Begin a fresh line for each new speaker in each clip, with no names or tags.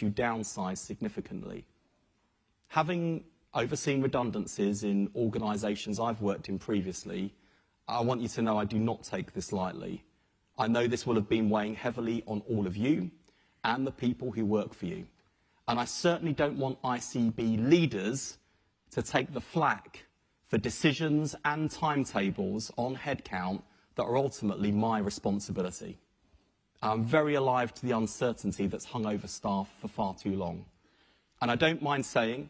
to downsize significantly. Having overseen redundancies in organisations I've worked in previously, I want you to know I do not take this lightly. I know this will have been weighing heavily on all of you and the people who work for you. And I certainly don't want ICB leaders to take the flak for decisions and timetables on headcount that are ultimately my responsibility. I'm very alive to the uncertainty that's hung over staff for far too long. And I don't mind saying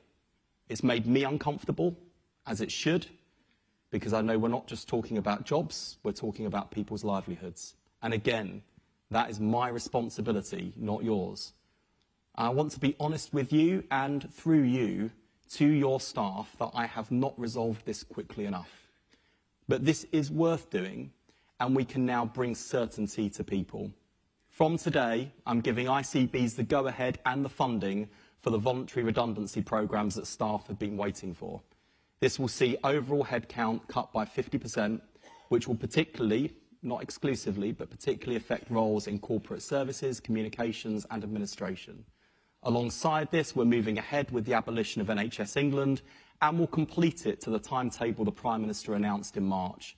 it's made me uncomfortable, as it should, because I know we're not just talking about jobs, we're talking about people's livelihoods. And again, that is my responsibility, not yours. I want to be honest with you and through you to your staff that I have not resolved this quickly enough. But this is worth doing, and we can now bring certainty to people. From today, I'm giving ICBs the go-ahead and the funding for the voluntary redundancy programmes that staff have been waiting for. This will see overall headcount cut by 50%, which will particularly, not exclusively, but particularly affect roles in corporate services, communications and administration. Alongside this, we're moving ahead with the abolition of NHS England, and we'll complete it to the timetable the Prime Minister announced in March.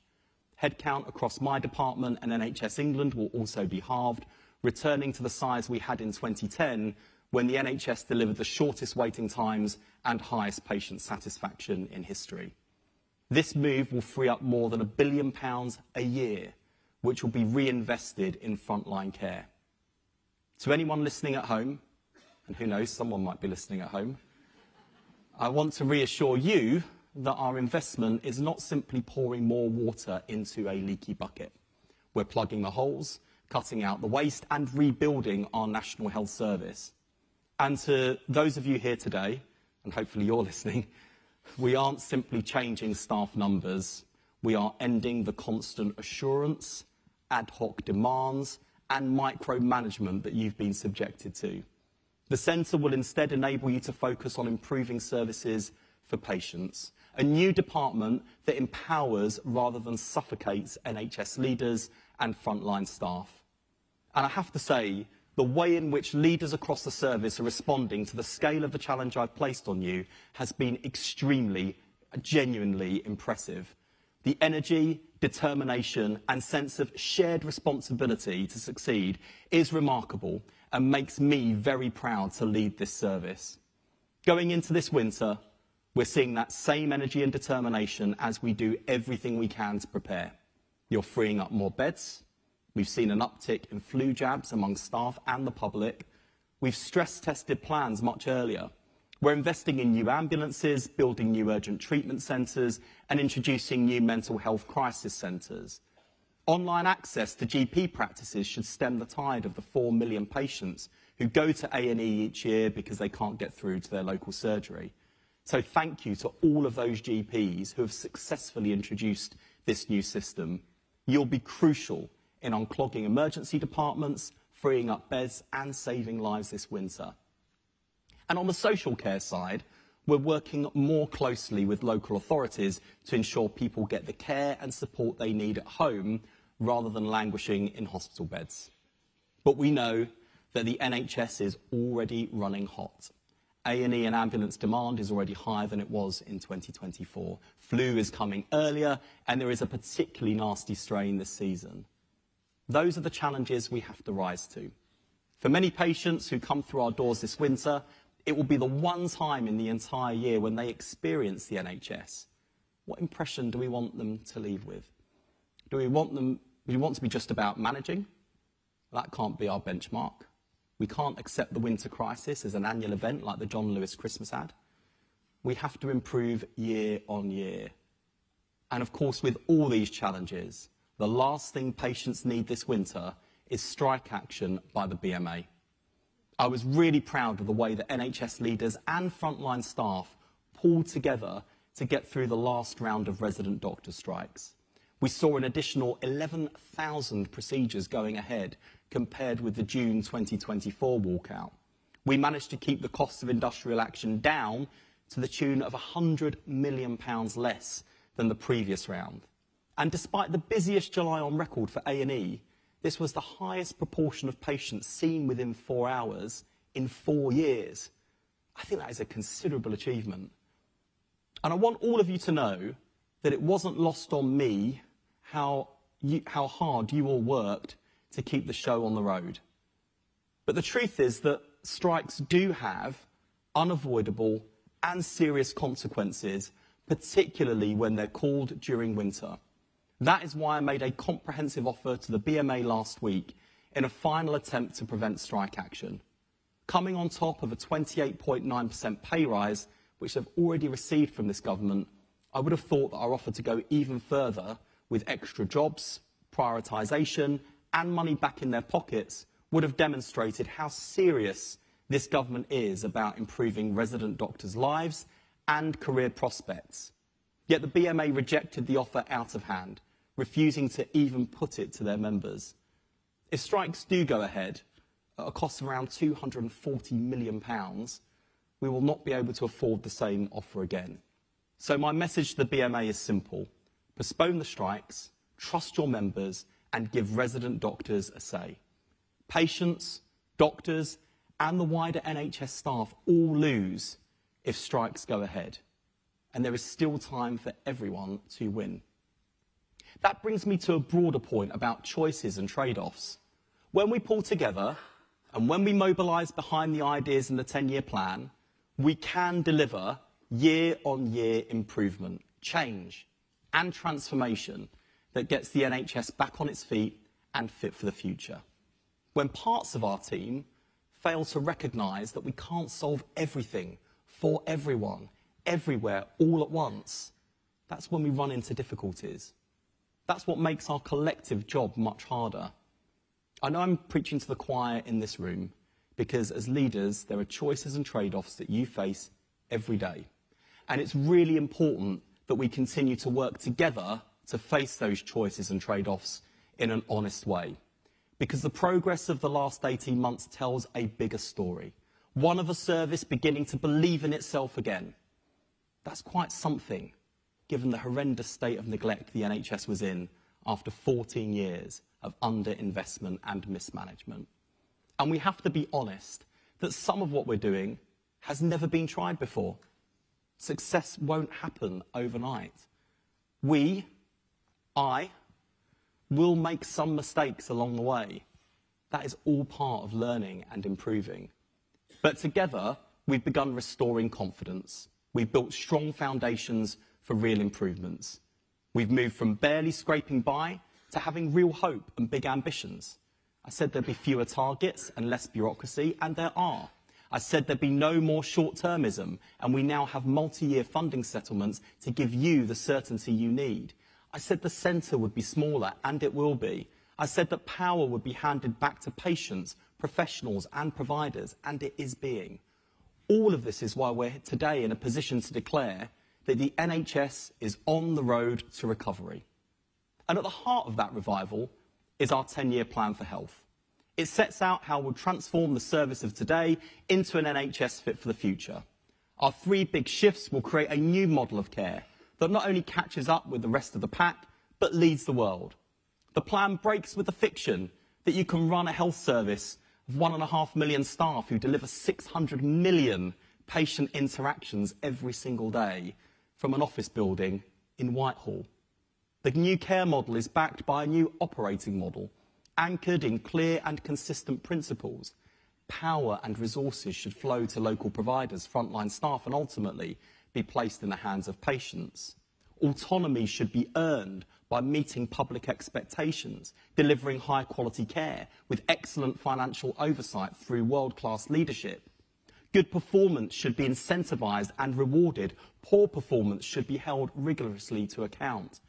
Headcount across my department and NHS England will also be halved, returning to the size we had in 2010, when the NHS delivered the shortest waiting times and highest patient satisfaction in history. This move will free up more than £1 billion a year, which will be reinvested in frontline care. To anyone listening at home, and who knows, someone might be listening at home, I want to reassure you that our investment is not simply pouring more water into a leaky bucket. We're plugging the holes, cutting out the waste, and rebuilding our National Health Service. And to those of you here today, and hopefully you're listening, we aren't simply changing staff numbers. We are ending the constant assurance, ad hoc demands, and micromanagement that you've been subjected to. The centre will instead enable you to focus on improving services for patients, a new department that empowers rather than suffocates NHS leaders and frontline staff. And I have to say, the way in which leaders across the service are responding to the scale of the challenge I've placed on you has been extremely, genuinely impressive. The energy, determination and sense of shared responsibility to succeed is remarkable and makes me very proud to lead this service. Going into this winter, we're seeing that same energy and determination as we do everything we can to prepare. You're freeing up more beds. We've seen an uptick in flu jabs among staff and the public. We've stress-tested plans much earlier. We're investing in new ambulances, building new urgent treatment centres and introducing new mental health crisis centres. Online access to GP practices should stem the tide of the 4 million patients who go to A&E each year because they can't get through to their local surgery. So thank you to all of those GPs who have successfully introduced this new system. You'll be crucial in unclogging emergency departments, freeing up beds and saving lives this winter. And on the social care side, we're working more closely with local authorities to ensure people get the care and support they need at home rather than languishing in hospital beds. But we know that the NHS is already running hot. A&E and ambulance demand is already higher than it was in 2024. Flu is coming earlier, and there is a particularly nasty strain this season. Those are the challenges we have to rise to. For many patients who come through our doors this winter, it will be the one time in the entire year when they experience the NHS. What impression do we want them to leave with? Do we want to be just about managing? That can't be our benchmark. We can't accept the winter crisis as an annual event like the John Lewis Christmas ad. We have to improve year on year. And of course, with all these challenges, the last thing patients need this winter is strike action by the BMA. I was really proud of the way that NHS leaders and frontline staff pulled together to get through the last round of resident doctor strikes. We saw an additional 11,000 procedures going ahead compared with the June 2024 walkout. We managed to keep the costs of industrial action down to the tune of £100 million less than the previous round. And despite the busiest July on record for A&E, this was the highest proportion of patients seen within 4 hours in 4 years. I think that is a considerable achievement. And I want all of you to know that it wasn't lost on me how hard you all worked to keep the show on the road. But the truth is that strikes do have unavoidable and serious consequences, particularly when they're called during winter. That is why I made a comprehensive offer to the BMA last week in a final attempt to prevent strike action, coming on top of a 28.9% pay rise, which they've already received from this government. I would have thought that our offer to go even further with extra jobs, prioritisation and money back in their pockets would have demonstrated how serious this government is about improving resident doctors' lives and career prospects. Yet the BMA rejected the offer out of hand, refusing to even put it to their members. If strikes do go ahead, at a cost of around £240 million, we will not be able to afford the same offer again. So my message to the BMA is simple. Postpone the strikes, trust your members, and give resident doctors a say. Patients, doctors, and the wider NHS staff all lose if strikes go ahead. And there is still time for everyone to win. That brings me to a broader point about choices and trade-offs. When we pull together and when we mobilise behind the ideas in the 10-year plan, we can deliver year-on-year improvement, change and transformation that gets the NHS back on its feet and fit for the future. When parts of our team fail to recognise that we can't solve everything for everyone, everywhere, all at once, that's when we run into difficulties. That's what makes our collective job much harder. I know I'm preaching to the choir in this room because as leaders, there are choices and trade-offs that you face every day. And it's really important that we continue to work together to face those choices and trade-offs in an honest way. Because the progress of the last 18 months tells a bigger story. One of a service beginning to believe in itself again. That's quite something, given the horrendous state of neglect the NHS was in after 14 years of underinvestment and mismanagement. And we have to be honest that some of what we're doing has never been tried before. Success won't happen overnight. I, will make some mistakes along the way. That is all part of learning and improving. But together, we've begun restoring confidence. We've built strong foundations for real improvements. We've moved from barely scraping by to having real hope and big ambitions. I said there'd be fewer targets and less bureaucracy, and there are. I said there'd be no more short-termism, and we now have multi-year funding settlements to give you the certainty you need. I said the centre would be smaller, and it will be. I said that power would be handed back to patients, professionals and providers, and it is being. All of this is why we're today in a position to declare that the NHS is on the road to recovery. And at the heart of that revival is our 10-year plan for health. It sets out how we'll transform the service of today into an NHS fit for the future. Our 3 big shifts will create a new model of care that not only catches up with the rest of the pack, but leads the world. The plan breaks with the fiction that you can run a health service of 1.5 million staff who deliver 600 million patient interactions every single day from an office building in Whitehall. The new care model is backed by a new operating model, anchored in clear and consistent principles. Power and resources should flow to local providers, frontline staff, and ultimately be placed in the hands of patients. Autonomy should be earned by meeting public expectations, delivering high-quality care with excellent financial oversight through world-class leadership. Good performance should be incentivised and rewarded. Poor performance should be held rigorously to account.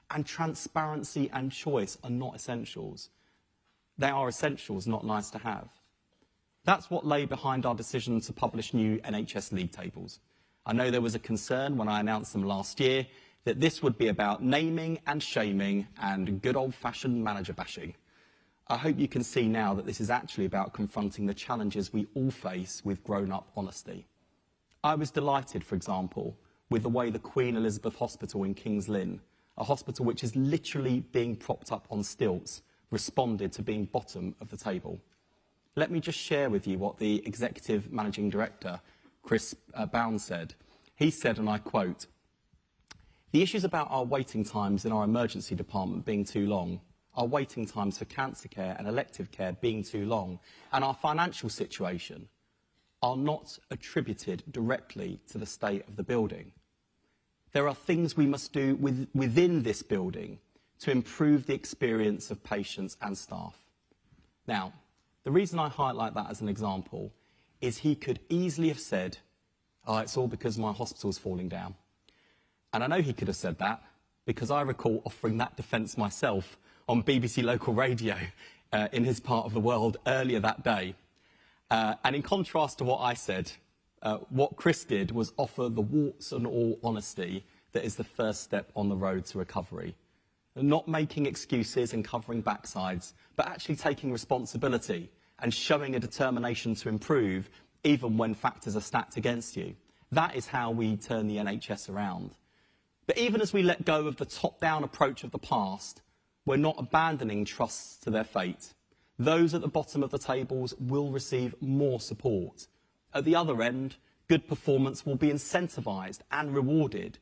And transparency and choice are not essentials. They are essentials, not nice to have. That's what lay behind our decision to publish new NHS league tables. I know there was a concern when I announced them last year that this would be about naming and shaming and good old-fashioned manager bashing. I hope you can see now that this is actually about confronting the challenges we all face with grown-up honesty. I was delighted, for example, with the way the Queen Elizabeth Hospital in King's Lynn, a hospital which is literally being propped up on stilts, responded to being bottom of the table. let me just share with you what the Executive Managing Director, Chris Bound, said. He said, and I quote, "The issues about our waiting times in our emergency department being too long, our waiting times for cancer care and elective care being too long, and our financial situation are not attributed directly to the state of the building. There are things we must do within this building to improve the experience of patients and staff." Now, the reason I highlight that as an example is he could easily have said, "Oh, it's all because my hospital's falling down." And I know he could have said that because I recall offering that defence myself on BBC Local Radio in his part of the world earlier that day. And in contrast to what I said, what Chris did was offer the warts and all honesty that is the first step on the road to recovery. Not making excuses and covering backsides, but actually taking responsibility and showing a determination to improve even when factors are stacked against you. That is how we turn the NHS around. But even as we let go of the top-down approach of the past, we're not abandoning trusts to their fate. Those at the bottom of the tables will receive more support. At the other end, good performance will be incentivised and rewarded.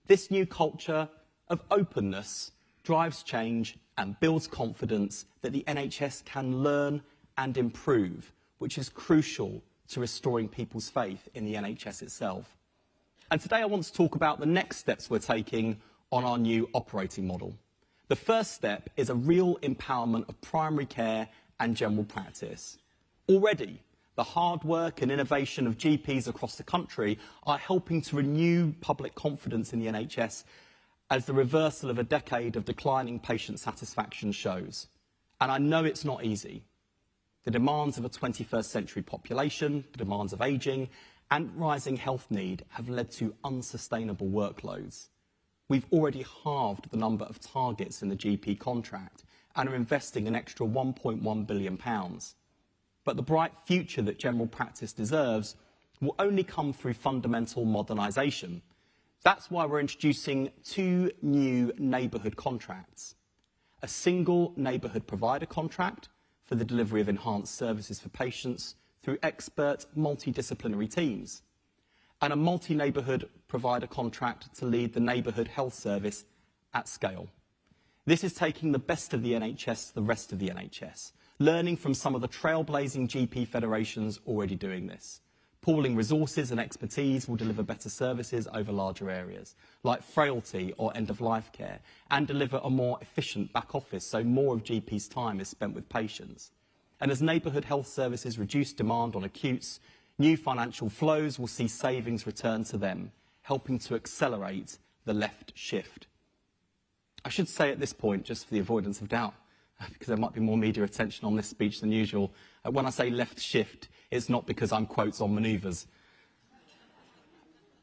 This new culture of openness drives change and builds confidence that the NHS can learn and improve, which is crucial to restoring people's faith in the NHS itself. And today I want to talk about the next steps we're taking on our new operating model. The first step is a real empowerment of primary care and general practice. Already, the hard work and innovation of GPs across the country are helping to renew public confidence in the NHS as the reversal of a decade of declining patient satisfaction shows. And I know it's not easy. The demands of a 21st century population, the demands of ageing, and rising health need have led to unsustainable workloads. We've already halved the number of targets in the GP contract and are investing an extra £1.1 billion. But the bright future that general practice deserves will only come through fundamental modernisation. That's why we're introducing 2 new neighbourhood contracts. A single neighbourhood provider contract for the delivery of enhanced services for patients through expert multidisciplinary teams, and a multi-neighbourhood provider contract to lead the neighbourhood health service at scale. This is taking the best of the NHS to the rest of the NHS, learning from some of the trailblazing GP federations already doing this. Pooling resources and expertise will deliver better services over larger areas, like frailty or end-of-life care, and deliver a more efficient back office, so more of GP's time is spent with patients. And as neighbourhood health services reduce demand on acutes, new financial flows will see savings return to them, helping to accelerate the left shift. I should say at this point, just for the avoidance of doubt, because there might be more media attention on this speech than usual, when I say left shift, it's not because I'm quotes on manoeuvres.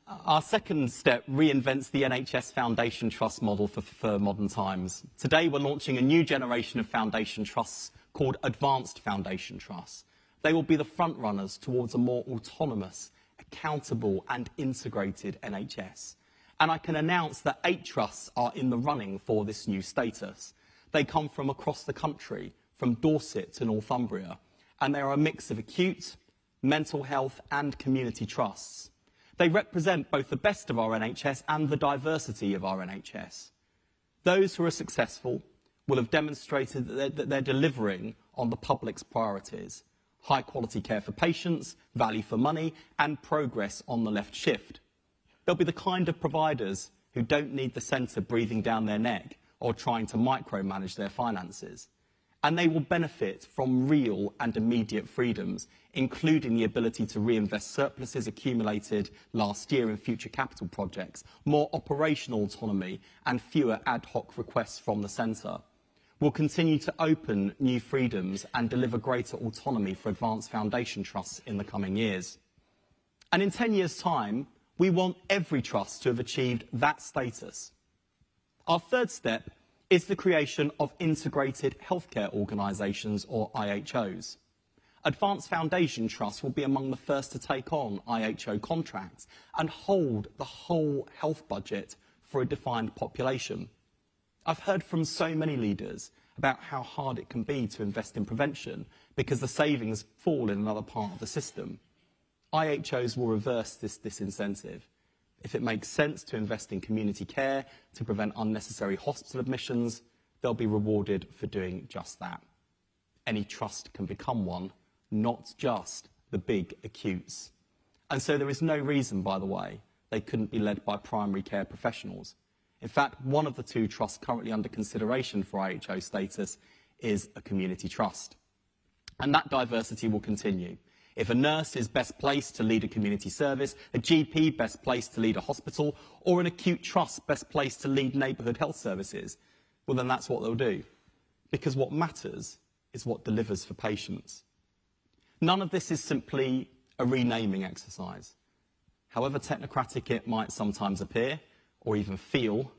Our second step reinvents the NHS Foundation Trust model for modern times. Today we're launching a new generation of foundation trusts called Advanced Foundation Trusts. They will be the front runners towards a more autonomous, accountable and integrated NHS. And I can announce that 8 trusts are in the running for this new status. They come from across the country, from Dorset to Northumbria, and they are a mix of acute, mental health and community trusts. They represent both the best of our NHS and the diversity of our NHS. Those who are successful will have demonstrated that they're delivering on the public's priorities: high quality care for patients, value for money, and progress on the left shift. They'll be the kind of providers who don't need the centre breathing down their neck or trying to micromanage their finances. And they will benefit from real and immediate freedoms, including the ability to reinvest surpluses accumulated last year in future capital projects, more operational autonomy, and fewer ad hoc requests from the centre. We'll continue to open new freedoms and deliver greater autonomy for advanced foundation trusts in the coming years. And in 10 years' time, we want every trust to have achieved that status. Our third step is the creation of integrated healthcare organisations, or IHOs. Advanced Foundation Trusts will be among the first to take on IHO contracts and hold the whole health budget for a defined population. I've heard from so many leaders about how hard it can be to invest in prevention because the savings fall in another part of the system. IHOs will reverse this disincentive. If it makes sense to invest in community care to prevent unnecessary hospital admissions, they'll be rewarded for doing just that. Any trust can become one, not just the big acutes. And so there is no reason, by the way, they couldn't be led by primary care professionals. In fact, one of the 2 trusts currently under consideration for IHO status is a community trust. And that diversity will continue. If a nurse is best placed to lead a community service, a GP best placed to lead a hospital, or an acute trust best placed to lead neighbourhood health services, well then that's what they'll do. Because what matters is what delivers for patients. None of this is simply a renaming exercise. However technocratic it might sometimes appear, or even feel,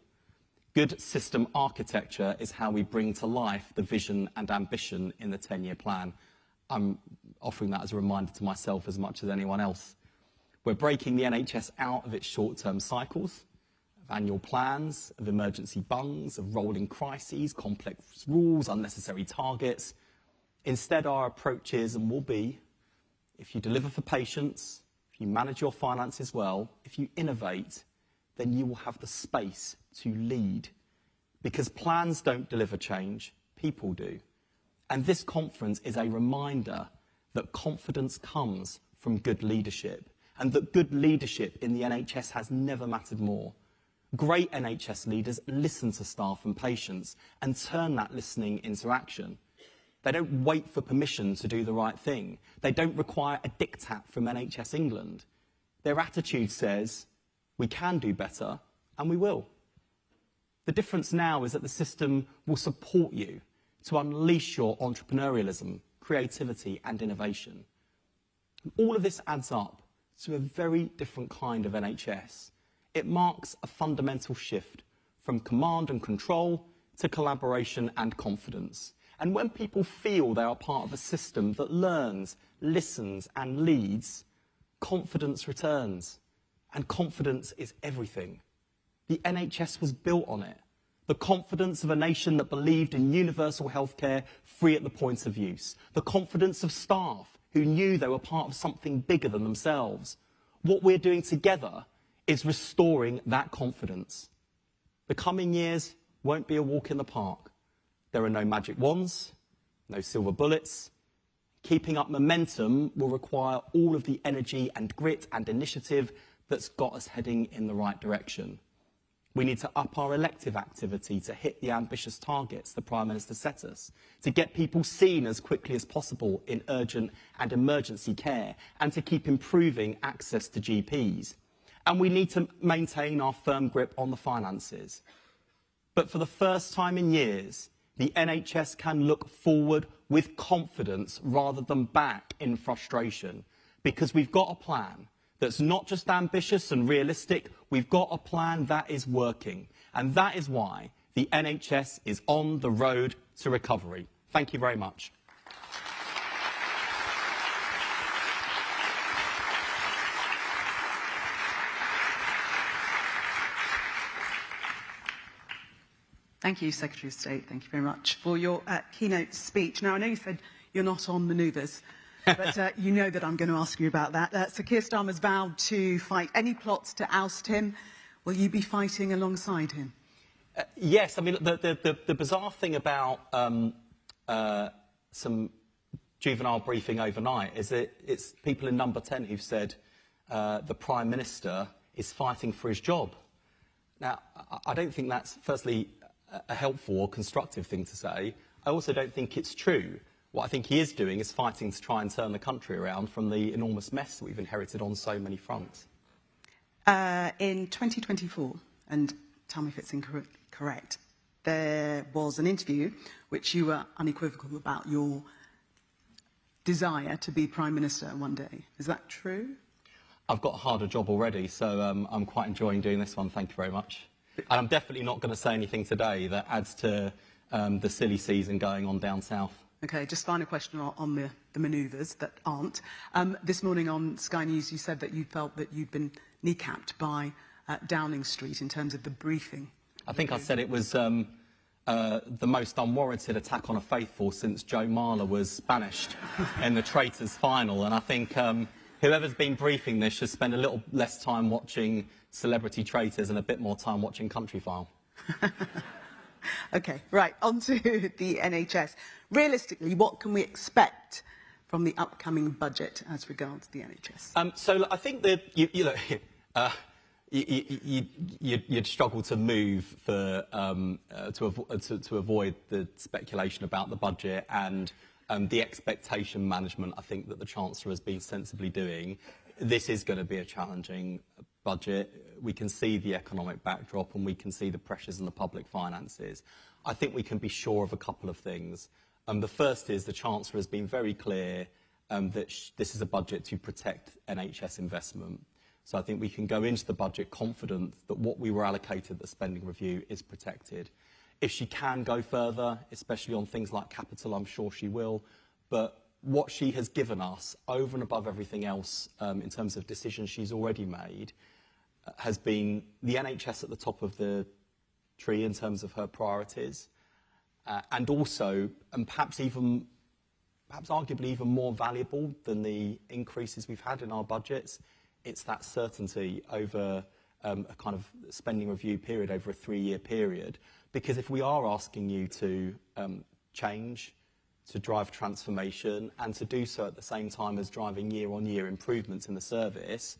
good system architecture is how we bring to life the vision and ambition in the 10-year plan. I'm offering that as a reminder to myself as much as anyone else. We're breaking the NHS out of its short-term cycles, of annual plans, of emergency bungs, of rolling crises, complex rules, unnecessary targets. Instead, our approach is and will be, if you deliver for patients, if you manage your finances well, if you innovate, then you will have the space to lead. Because plans don't deliver change, people do. And this conference is a reminder that confidence comes from good leadership, and that good leadership in the NHS has never mattered more. Great NHS leaders listen to staff and patients and turn that listening into action. They don't wait for permission to do the right thing. They don't require a diktat from NHS England. Their attitude says, we can do better, and we will. The difference now is that the system will support you to unleash your entrepreneurialism, creativity, and innovation. And all of this adds up to a very different kind of NHS. It marks a fundamental shift from command and control to collaboration and confidence. And when people feel they are part of a system that learns, listens, and leads, confidence returns. And confidence is everything. The NHS was built on it. The confidence of a nation that believed in universal healthcare free at the point of use. The confidence of staff who knew they were part of something bigger than themselves. What we're doing together is restoring that confidence. The coming years won't be a walk in the park. There are no magic wands, no silver bullets. Keeping up momentum will require all of the energy and grit and initiative that's got us heading in the right direction. We need to up our elective activity to hit the ambitious targets the Prime Minister set us, to get people seen as quickly as possible in urgent and emergency care, and to keep improving access to GPs. And we need to maintain our firm grip on the finances. But for the first time in years, the NHS can look forward with confidence rather than back in frustration, because we've got a plan that's not just ambitious and realistic, we've got a plan that is working. And that is why the NHS is on the road to recovery. Thank you very much.
Thank you, Secretary of State. Thank you very much for your keynote speech. Now, I know you said you're not on manoeuvres, but you know that I'm going to ask you about that. Sir Keir Starmer's vowed to fight any plots to oust him. Will you be fighting alongside him?
Yes. I mean, the bizarre thing about some juvenile briefing overnight is that it's people in Number 10 who've said the Prime Minister is fighting for his job. Now, I don't think that's, firstly, a helpful or constructive thing to say. I also don't think it's true. What I think he is doing is fighting to try and turn the country around from the enormous mess that we've inherited on so many fronts.
In 2024, and tell me if it's incorrect, there was an interview which you were unequivocal about your desire to be Prime Minister one day. Is that true?
I've got a harder job already, so I'm quite enjoying doing this one. Thank you very much. And I'm definitely not going to say anything today that adds to the silly season going on down south.
OK, just final question on the manoeuvres that aren't. This morning on Sky News, you said that you felt that you'd been kneecapped by Downing Street in terms of the briefing.
I think I said it was the most unwarranted attack on a faithful since Joe Marler was banished in the Traitors final. And I think whoever's been briefing this should spend a little less time watching Celebrity Traitors and a bit more time watching Countryfile.
OK, right, on to the NHS. Realistically, what can we expect from the upcoming budget as regards the NHS?
So I think that, you'd struggle to move for, to avoid the speculation about the budget and the expectation management, I think, that the Chancellor has been sensibly doing. This is going to be a challenging budget. We can see the economic backdrop and we can see the pressures in the public finances. I think we can be sure of a couple of things. The first is the Chancellor has been very clear that this is a budget to protect NHS investment. So I think we can go into the budget confident that what we were allocated at the spending review is protected. If she can go further, especially on things like capital, I'm sure she will. But what she has given us, over and above everything else, in terms of decisions she's already made, has been the NHS at the top of the tree in terms of her priorities. And also, and perhaps arguably even more valuable than the increases we've had in our budgets, it's that certainty over a kind of spending review period, over a 3-year period. Because if we are asking you to change, to drive transformation, and to do so at the same time as driving year-on-year improvements in the service,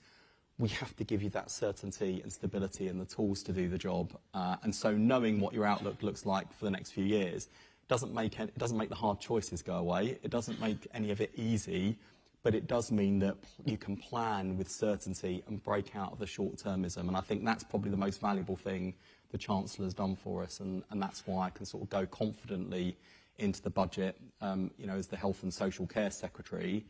we have to give you that certainty and stability and the tools to do the job. And so knowing what your outlook looks like for the next few years doesn't make the hard choices go away. It doesn't make any of it easy, but it does mean that you can plan with certainty and break out of the short-termism. And I think that's probably the most valuable thing the Chancellor has done for us, and that's why I can sort of go confidently into the budget, as the Health and Social Care Secretary,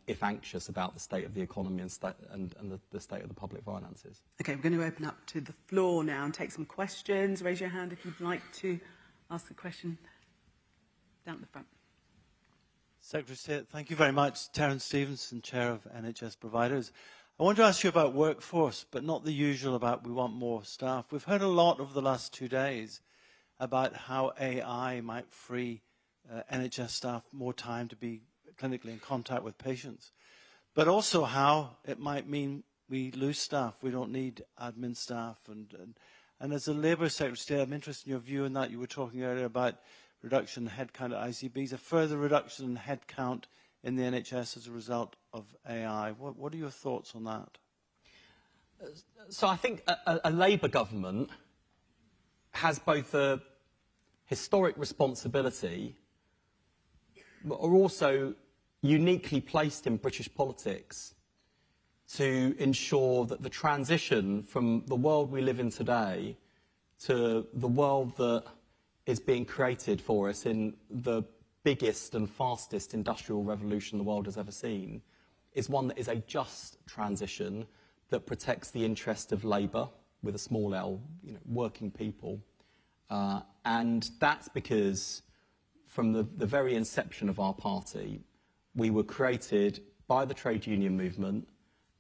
if anxious about the state of the economy and the state of the public finances.
OK, we're going to open up to the floor now and take some questions. Raise your hand if you'd like to ask a question. Down at the front.
Secretary of State, thank you very much. Terence Stevenson, Chair of NHS Providers. I want to ask you about workforce, but not the usual about we want more staff. We've heard a lot over the last 2 days about how AI might free NHS staff more time to be clinically in contact with patients, but also how it might mean we lose staff. We don't need admin staff. And as a Labour Secretary of State, I'm interested in your view on that. You were talking earlier about reduction in headcount at ICBs, a further reduction in headcount in the NHS as a result of AI. What are your thoughts on that?
So I think a Labour government has both a historic responsibility, but are also uniquely placed in British politics to ensure that the transition from the world we live in today to the world that is being created for us in the biggest and fastest industrial revolution the world has ever seen is one that is a just transition that protects the interest of Labour, with a small L, working people. And that's because from the very inception of our party, we were created by the trade union movement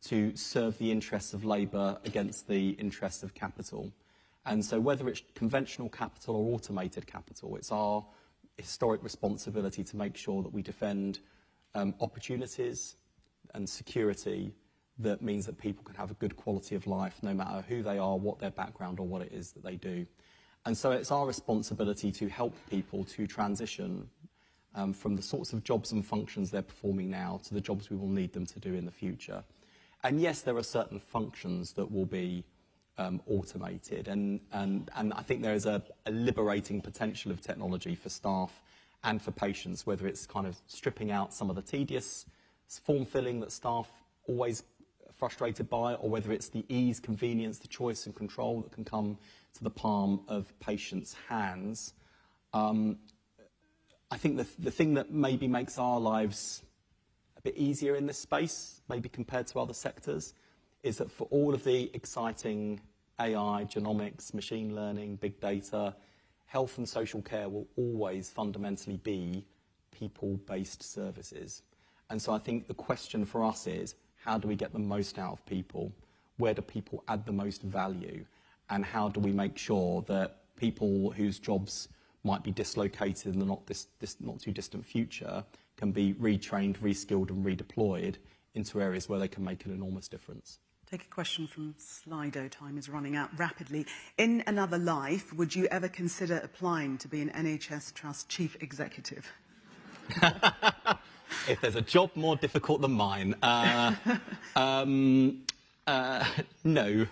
to serve the interests of Labour against the interests of capital. And so whether it's conventional capital or automated capital, it's our historic responsibility to make sure that we defend opportunities and security that means that people can have a good quality of life no matter who they are, what their background or what it is that they do. And so it's our responsibility to help people to transition from the sorts of jobs and functions they're performing now to the jobs we will need them to do in the future. And yes, there are certain functions that will be automated, and I think there is a liberating potential of technology for staff and for patients, whether it's kind of stripping out some of the tedious form filling that staff always frustrated by, or whether it's the ease, convenience, the choice and control that can come to the palm of patients' hands. I think the thing that maybe makes our lives a bit easier in this space, maybe compared to other sectors, is that for all of the exciting AI, genomics, machine learning, big data, health and social care will always fundamentally be people-based services. And so I think the question for us is, how do we get the most out of people? Where do people add the most value? And how do we make sure that people whose jobs might be dislocated in the not too distant future can be retrained, reskilled and redeployed into areas where they can make an enormous difference.
Take a question from Slido. Time is running out rapidly. In another life, would you ever consider applying to be an NHS Trust Chief Executive?
If there's a job more difficult than mine, no.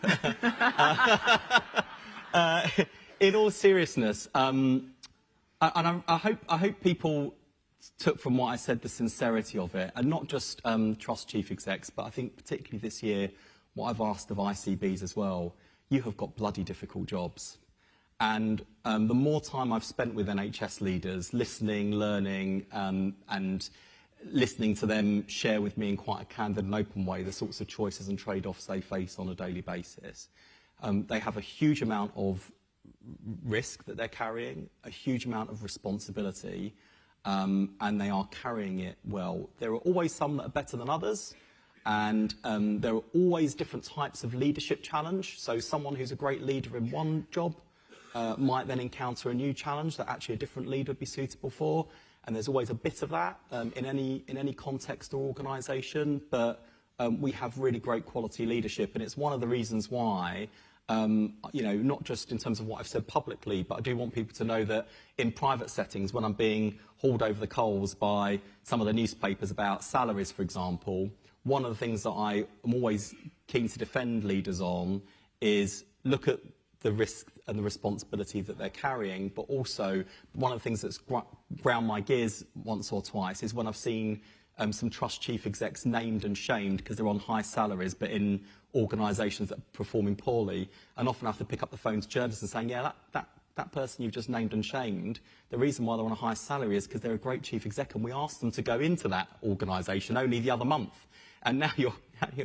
In all seriousness, and I hope people took from what I said the sincerity of it, and not just Trust Chief Execs, but I think particularly this year, what I've asked of ICBs as well. You have got bloody difficult jobs. And the more time I've spent with NHS leaders, listening, learning, and listening to them share with me in quite a candid and open way the sorts of choices and trade-offs they face on a daily basis. They have a huge amount of risk that they're carrying, a huge amount of responsibility, and they are carrying it well. There are always some that are better than others, and there are always different types of leadership challenge. So someone who's a great leader in one job might then encounter a new challenge that actually a different leader would be suitable for. And there's always a bit of that in any context or organisation. But we have really great quality leadership, and it's one of the reasons why, you know, not just in terms of what I've said publicly, but I do want people to know that in private settings, when I'm being hauled over the coals by some of the newspapers about salaries, for example, one of the things that I am always keen to defend leaders on is look at the risk and the responsibility that they're carrying, but also one of the things that's ground my gears once or twice is when I've seen some Trust Chief Execs named and shamed because they're on high salaries, but in organisations that are performing poorly, and often have to pick up the phone to journalists and saying, yeah, that person you've just named and shamed, the reason why they're on a high salary is because they're a great Chief Exec, and we asked them to go into that organisation only the other month. And now you're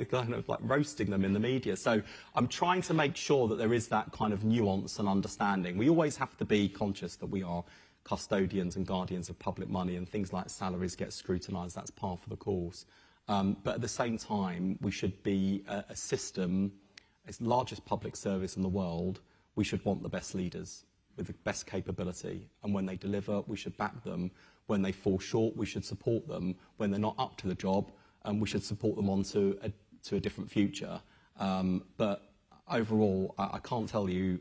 kind of like roasting them in the media. So I'm trying to make sure that there is that kind of nuance and understanding. We always have to be conscious that we are custodians and guardians of public money, and things like salaries get scrutinised. That's par for the course. But at the same time, we should be a system, as the largest public service in the world. We should want the best leaders with the best capability. And when they deliver, we should back them. When they fall short, we should support them. When they're not up to the job, we should support them on to a different future. But overall, I can't tell you,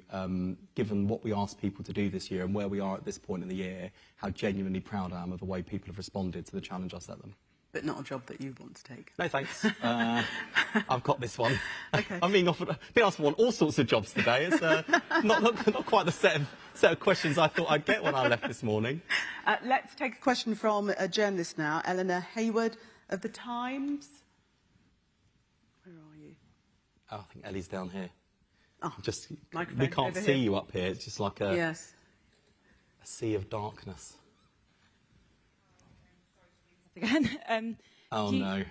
given what we asked people to do this year and where we are at this point in the year, how genuinely proud I am of the way people have responded to the challenge I set them.
But not a job that you want to take.
No, thanks. I've got this one.
Okay.
I'm being asked for all sorts of jobs today. It's not quite the set of questions I thought I'd get when I left this morning.
Let's take a question from a journalist now, Eleanor Hayward of The Times. Where are you?
Oh, I think Ellie's down here.
Oh,
we can't see you up here. It's just like a sea of darkness.
Again.
No.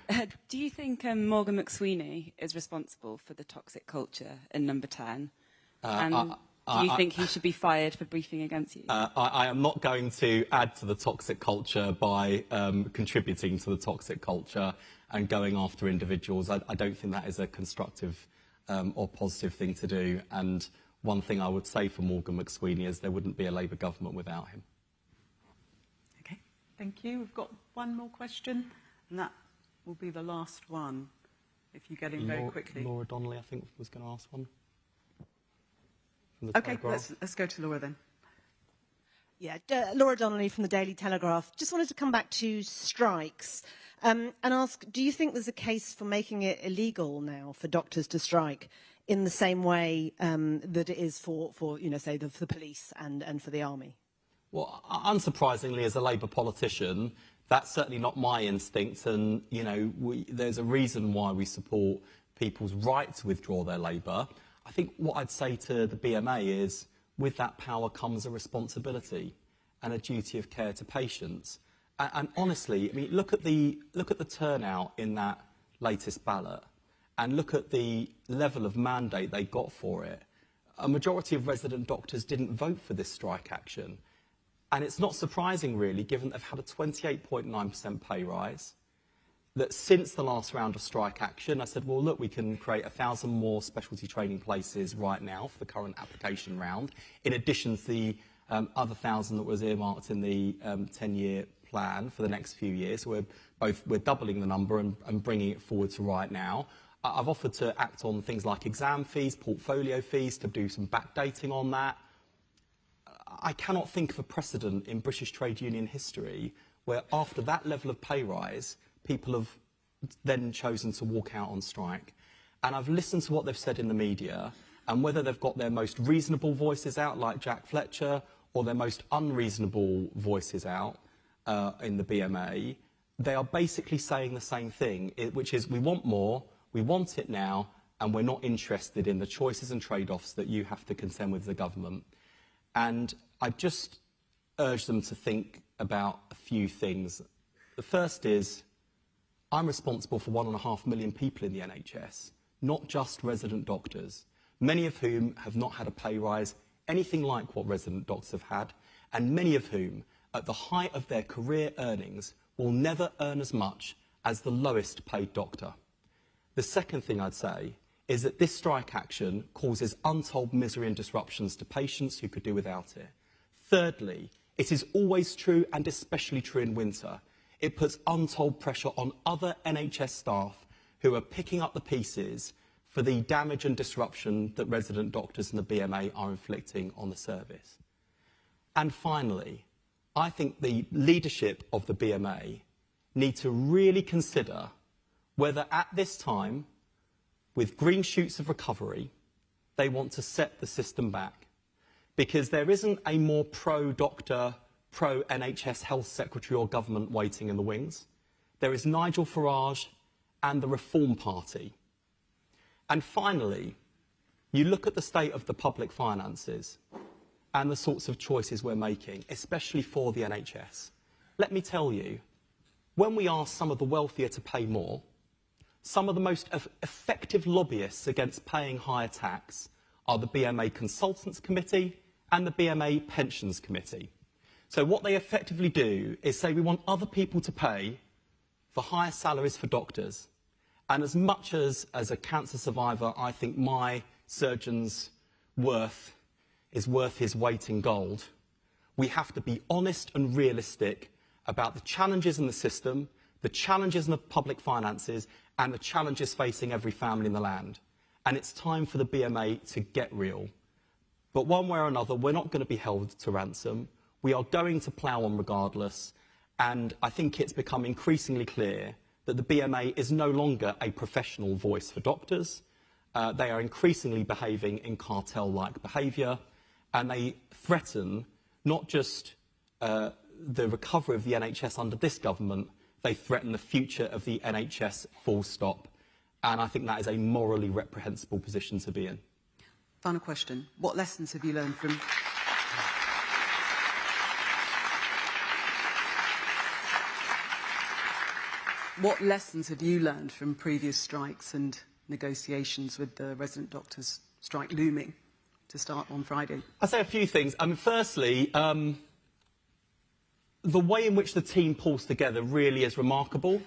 Do you think Morgan McSweeney is responsible for the toxic culture in Number 10? Do you think he should be fired for briefing against you?
I am not going to add to the toxic culture by contributing to the toxic culture and going after individuals. I don't think that is a constructive or positive thing to do. And one thing I would say for Morgan McSweeney is there wouldn't be a Labour government without him.
Okay, thank you. We've got one more question, and that will be the last one, if you get in very quickly.
Laura Donnelly, I think, was going to ask one.
Okay, let's go to Laura then.
Yeah, Laura Donnelly from the Daily Telegraph. Just wanted to come back to strikes and ask, do you think there's a case for making it illegal now for doctors to strike in the same way that it is for you know, say, for the police and for the army?
Well, unsurprisingly, as a Labour politician, that's certainly not my instinct. And, you know, there's a reason why we support people's right to withdraw their labour. I think what I'd say to the BMA is, with that power comes a responsibility and a duty of care to patients. And honestly, I mean, look at the turnout in that latest ballot, and look at the level of mandate they got for it. A majority of resident doctors didn't vote for this strike action. And it's not surprising, really, given they've had a 28.9% pay rise. that since the last round of strike action, I said, well, look, we can create 1,000 more specialty training places right now for the current application round, in addition to the other 1,000 that was earmarked in the 10-year plan for the next few years. We're doubling the number and bringing it forward to right now. I've offered to act on things like exam fees, portfolio fees, to do some backdating on that. I cannot think of a precedent in British trade union history where after that level of pay rise, people have then chosen to walk out on strike. And I've listened to what they've said in the media, and whether they've got their most reasonable voices out, like Jack Fletcher, or their most unreasonable voices out in the BMA, they are basically saying the same thing, which is we want more, we want it now, and we're not interested in the choices and trade-offs that you have to contend with the government. And I just urge them to think about a few things. The first is, I'm responsible for 1.5 million people in the NHS, not just resident doctors, many of whom have not had a pay rise anything like what resident doctors have had, and many of whom, at the height of their career earnings, will never earn as much as the lowest paid doctor. The second thing I'd say is that this strike action causes untold misery and disruptions to patients who could do without it. Thirdly, it is always true, and especially true in winter, it puts untold pressure on other NHS staff who are picking up the pieces for the damage and disruption that resident doctors and the BMA are inflicting on the service. And finally, I think the leadership of the BMA need to really consider whether at this time, with green shoots of recovery, they want to set the system back. Because there isn't a more pro-doctor, pro-NHS health secretary or government waiting in the wings. There is Nigel Farage and the Reform Party. And finally, you look at the state of the public finances and the sorts of choices we're making, especially for the NHS. Let me tell you, when we ask some of the wealthier to pay more, some of the most effective lobbyists against paying higher tax are the BMA Consultants Committee and the BMA Pensions Committee. So what they effectively do is say we want other people to pay for higher salaries for doctors. And as much as a cancer survivor, I think my surgeon's worth is worth his weight in gold, we have to be honest and realistic about the challenges in the system, the challenges in the public finances, and the challenges facing every family in the land. And it's time for the BMA to get real. But one way or another, we're not going to be held to ransom. We are going to plough on regardless. And I think it's become increasingly clear that the BMA is no longer a professional voice for doctors. They are increasingly behaving in cartel-like behaviour, and they threaten not just the recovery of the NHS under this government, they threaten the future of the NHS full stop. And I think that is a morally reprehensible position to be in.
Final question. What lessons have you learned from... What lessons have you learned from previous strikes and negotiations with the resident doctors' strike looming to start on Friday?
I'll say a few things. Firstly, the way in which the team pulls together really is remarkable.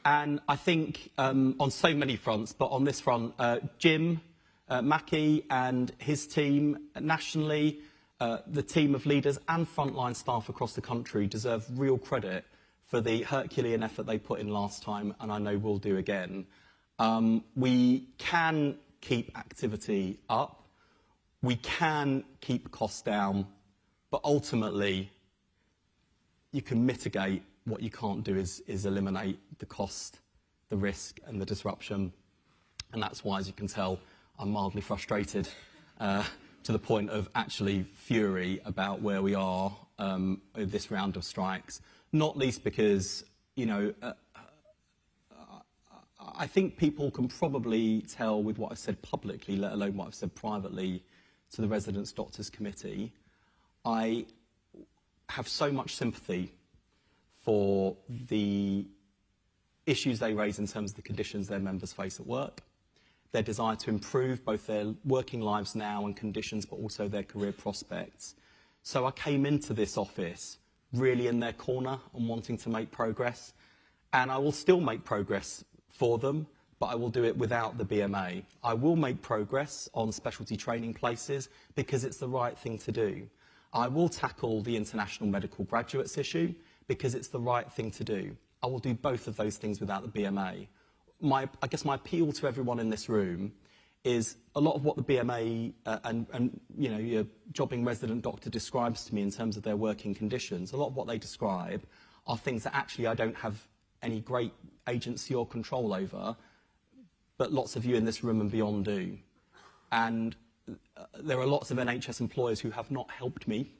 And I think on so many fronts, but on this front, Jim Mackey and his team nationally, the team of leaders and frontline staff across the country deserve real credit for the Herculean effort they put in last time, and I know we'll do again. We can keep activity up, we can keep costs down, but ultimately you can mitigate. What you can't do is eliminate the cost, the risk and the disruption. And that's why, as you can tell, I'm mildly frustrated to the point of actually fury about where we are with this round of strikes. Not least because, you know, I think people can probably tell with what I've said publicly, let alone what I've said privately to the Residents' Doctors Committee. I have so much sympathy for the issues they raise in terms of the conditions their members face at work, their desire to improve both their working lives now and conditions, but also their career prospects. So I came into this office really in their corner and wanting to make progress. And I will still make progress for them, but I will do it without the BMA. I will make progress on specialty training places because it's the right thing to do. I will tackle the international medical graduates issue because it's the right thing to do. I will do both of those things without the BMA. I guess my appeal to everyone in this room is a lot of what the BMA and you know, your jobbing resident doctor describes to me in terms of their working conditions. A lot of what they describe are things that actually I don't have any great agency or control over, but lots of you in this room and beyond do. And there are lots of NHS employers who have not helped me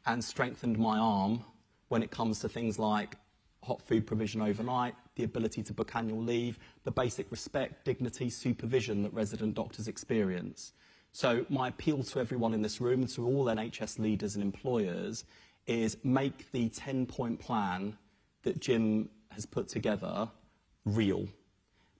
and strengthened my arm when it comes to things like hot food provision overnight, the ability to book annual leave, the basic respect, dignity, supervision that resident doctors experience. So my appeal to everyone in this room, to all NHS leaders and employers, is make the 10-point plan that Jim has put together real.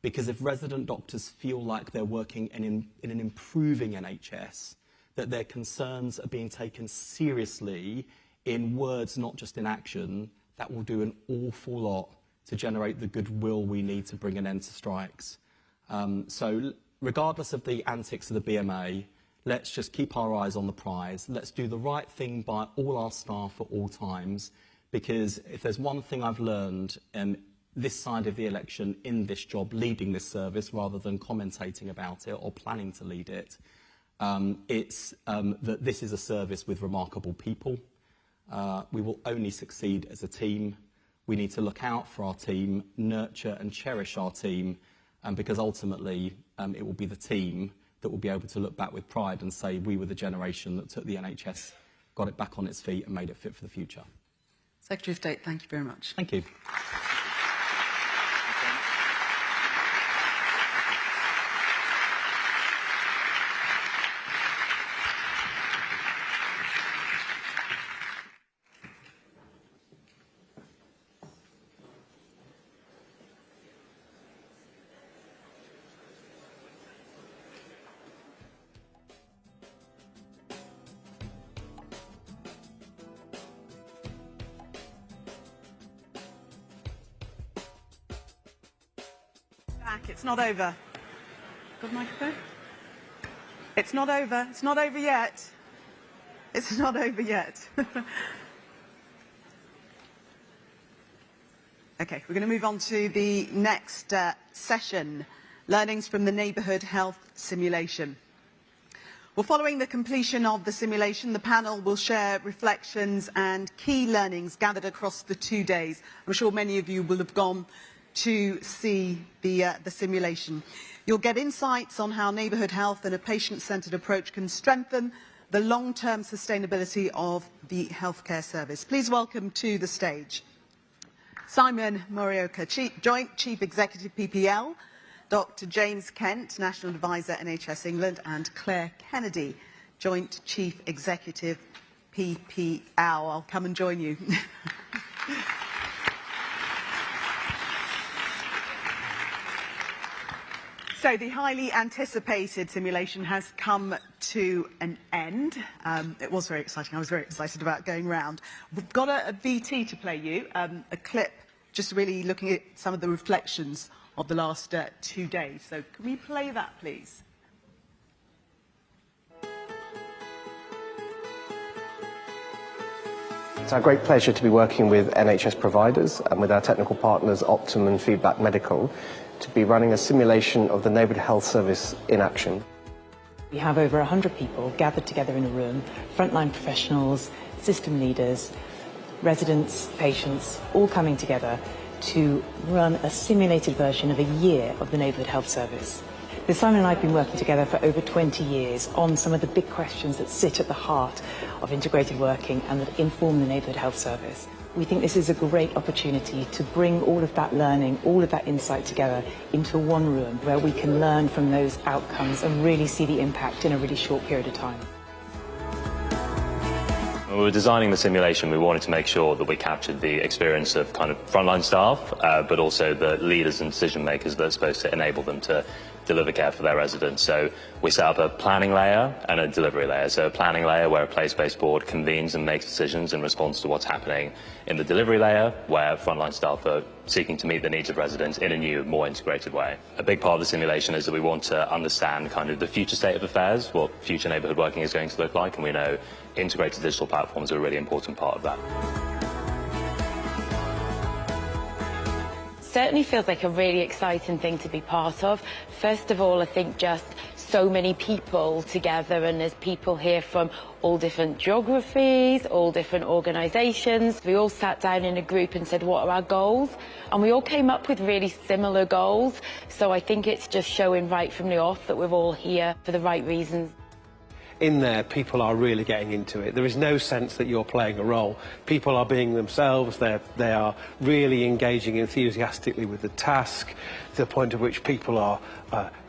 Because if resident doctors feel like they're working in an improving NHS, that their concerns are being taken seriously in words, not just in action, that will do an awful lot to generate the goodwill we need to bring an end to strikes. So regardless of the antics of the BMA, let's just keep our eyes on the prize. Let's do the right thing by all our staff at all times, because if there's one thing I've learned this side of the election in this job, leading this service rather than commentating about it or planning to lead it, it's that this is a service with remarkable people. We will only succeed as a team. We need to look out for our team, nurture and cherish our team, because ultimately it will be the team that will be able to look back with pride and say we were the generation that took the NHS, got it back on its feet and made it fit for the future.
Secretary of State, thank you very much.
Thank you.
It's not over. Got a microphone? It's not over. It's not over yet. It's not over yet. Okay, we're going to move on to the next session, learnings from the neighbourhood health simulation. Well, following the completion of the simulation, the panel will share reflections and key learnings gathered across the 2 days. I'm sure many of you will have gone to see the simulation. You'll get insights on how neighbourhood health and a patient-centred approach can strengthen the long-term sustainability of the healthcare service. Please welcome to the stage Simon Morioka, Joint Chief Executive PPL, Dr. James Kent, National Advisor NHS England, and Claire Kennedy, Joint Chief Executive PPL. I'll come and join you. So the highly anticipated simulation has come to an end. It was very exciting. I was very excited about going round. We've got a VT to play you, a clip just really looking at some of the reflections of the last 2 days. So can we play that, please?
It's our great pleasure to be working with NHS providers and with our technical partners Optum and Feedback Medical to be running a simulation of the neighbourhood health service in action.
We have over 100 people gathered together in a room, frontline professionals, system leaders, residents, patients, all coming together to run a simulated version of a year of the neighbourhood health service. But Simon and I have been working together for over 20 years on some of the big questions that sit at the heart of integrated working and that inform the neighbourhood health service. We think this is a great opportunity to bring all of that learning, all of that insight together into one room where we can learn from those outcomes and really see the impact in a really short period of time.
When we were designing the simulation, we wanted to make sure that we captured the experience of kind of frontline staff, but also the leaders and decision makers that are supposed to enable them to deliver care for their residents. So we set up a planning layer and a delivery layer. So a planning layer where a place-based board convenes and makes decisions in response to what's happening in the delivery layer, where frontline staff are seeking to meet the needs of residents in a new, more integrated way. A big part of the simulation is that we want to understand kind of the future state of affairs, what future neighbourhood working is going to look like, and we know integrated digital platforms are a really important part of that.
Certainly feels like a really exciting thing to be part of. First of all, I think just so many people together, and there's people here from all different geographies, all different organisations. We all sat down in a group and said, what are our goals? And we all came up with really similar goals. So I think it's just showing right from the off that we're all here for the right reasons.
In there, people are really getting into it. There is no sense that you're playing a role. People are being themselves. They are really engaging enthusiastically with the task, to the point at which people are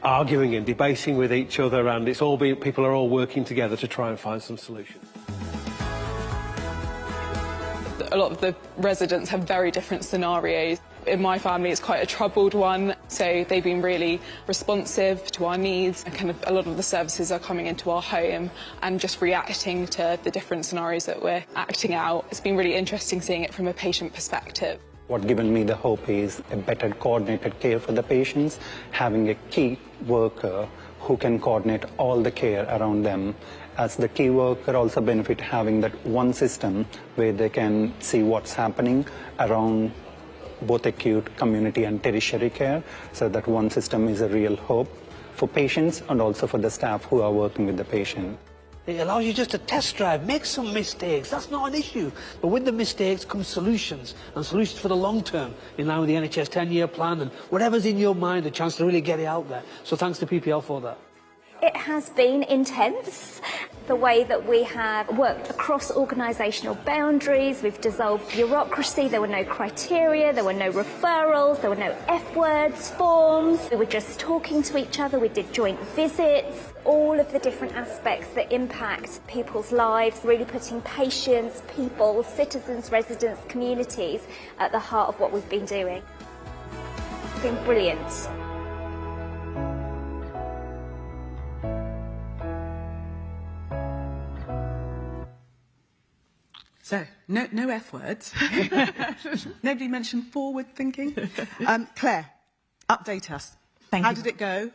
arguing and debating with each other, and people are all working together to try and find some solutions.
A lot of the residents have very different scenarios. In my family, it's quite a troubled one, so they've been really responsive to our needs, and kind of a lot of the services are coming into our home and just reacting to the different scenarios that we're acting out. It's been really interesting seeing it from a patient perspective.
What given me the hope is a better coordinated care for the patients, having a key worker who can coordinate all the care around them. As the key worker also benefit having that one system where they can see what's happening around both acute, community and tertiary care, so that one system is a real hope for patients and also for the staff who are working with the patient.
It allows you just to test drive, make some mistakes, that's not an issue. But with the mistakes come solutions, and solutions for the long term, in line with the NHS 10-year plan, and whatever's in your mind, a chance to really get it out there. So thanks to PPL for that.
It has been intense, the way that we have worked across organisational boundaries. We've dissolved bureaucracy. There were no criteria, there were no referrals, there were no F-words forms. We were just talking to each other. We did joint visits, all of the different aspects that impact people's lives, really putting patients, people, citizens, residents, communities at the heart of what we've been doing. It's been brilliant.
So, no F words. Nobody mentioned forward thinking. Claire, update us.
Thank you.
How did it go?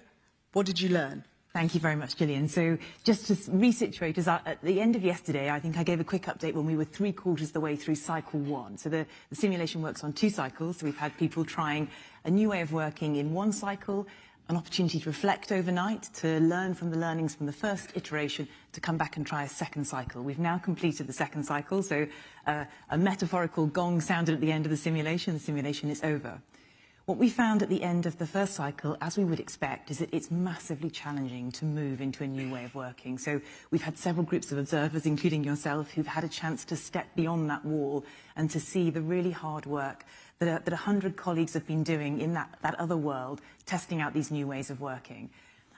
What did you learn?
Thank you very much, Gillian. So just to resituate, at the end of yesterday, I think I gave a quick update when we were 3/4 of the way through cycle 1. So the simulation works on 2 cycles. So we've had people trying a new way of working in 1 cycle, an opportunity to reflect overnight, to learn from the learnings from the first iteration, to come back and try a 2nd cycle. We've now completed the 2nd cycle, so a metaphorical gong sounded at the end of the simulation. The simulation is over. What we found at the end of the 1st cycle, as we would expect, is that it's massively challenging to move into a new way of working. So we've had several groups of observers, including yourself, who've had a chance to step beyond that wall and to see the really hard work that 100 colleagues have been doing in that other world, testing out these new ways of working.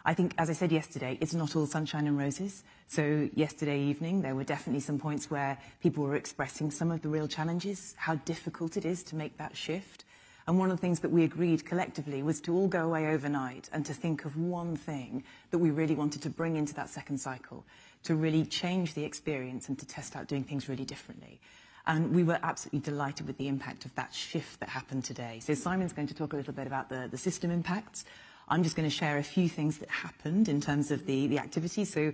I think, as I said yesterday, it's not all sunshine and roses. So yesterday evening, there were definitely some points where people were expressing some of the real challenges, how difficult it is to make that shift. And one of the things that we agreed collectively was to all go away overnight and to think of one thing that we really wanted to bring into that 2nd cycle, to really change the experience and to test out doing things really differently. And we were absolutely delighted with the impact of that shift that happened today. So Simon's going to talk a little bit about the system impacts. I'm just going to share a few things that happened in terms of the activities. So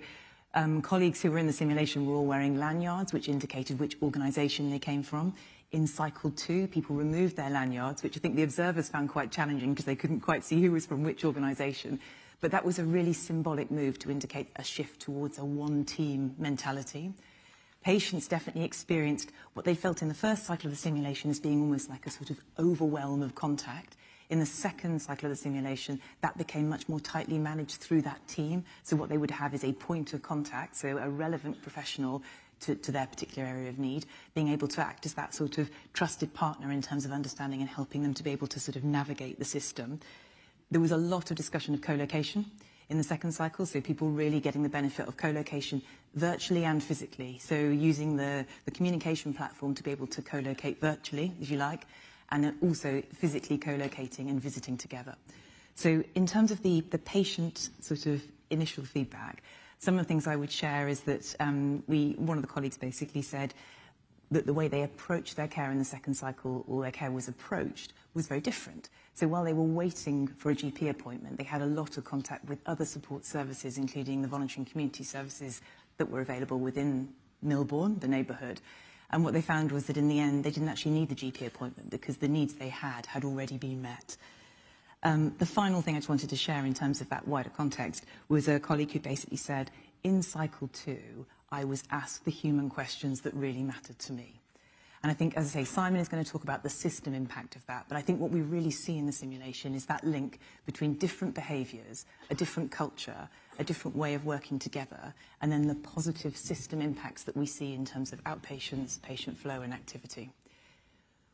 colleagues who were in the simulation were all wearing lanyards, which indicated which organisation they came from. In cycle 2, people removed their lanyards, which I think the observers found quite challenging because they couldn't quite see who was from which organisation. But that was a really symbolic move to indicate a shift towards a one-team mentality. Patients definitely experienced what they felt in the 1st cycle of the simulation as being almost like a sort of overwhelm of contact. In the 2nd cycle of the simulation, that became much more tightly managed through that team. So what they would have is a point of contact, so a relevant professional to their particular area of need, being able to act as that sort of trusted partner in terms of understanding and helping them to be able to sort of navigate the system. There was a lot of discussion of co-location in the 2nd cycle, so people really getting the benefit of co-location virtually and physically. So using the communication platform to be able to co-locate virtually, if you like, and then also physically co-locating and visiting together. So in terms of the patient sort of initial feedback, some of the things I would share is that one of the colleagues basically said that the way they approached their care in the second cycle, or their care was approached, was very different. So while they were waiting for a GP appointment, they had a lot of contact with other support services, including the voluntary and community services that were available within Milbourne, the neighbourhood. And what they found was that in the end, they didn't actually need the GP appointment because the needs they had already been met. The final thing I just wanted to share in terms of that wider context was a colleague who basically said, in cycle 2, I was asked the human questions that really mattered to me. And I think, as I say, Simon is going to talk about the system impact of that, but I think what we really see in the simulation is that link between different behaviours, a different culture, a different way of working together, and then the positive system impacts that we see in terms of outpatients, patient flow and activity.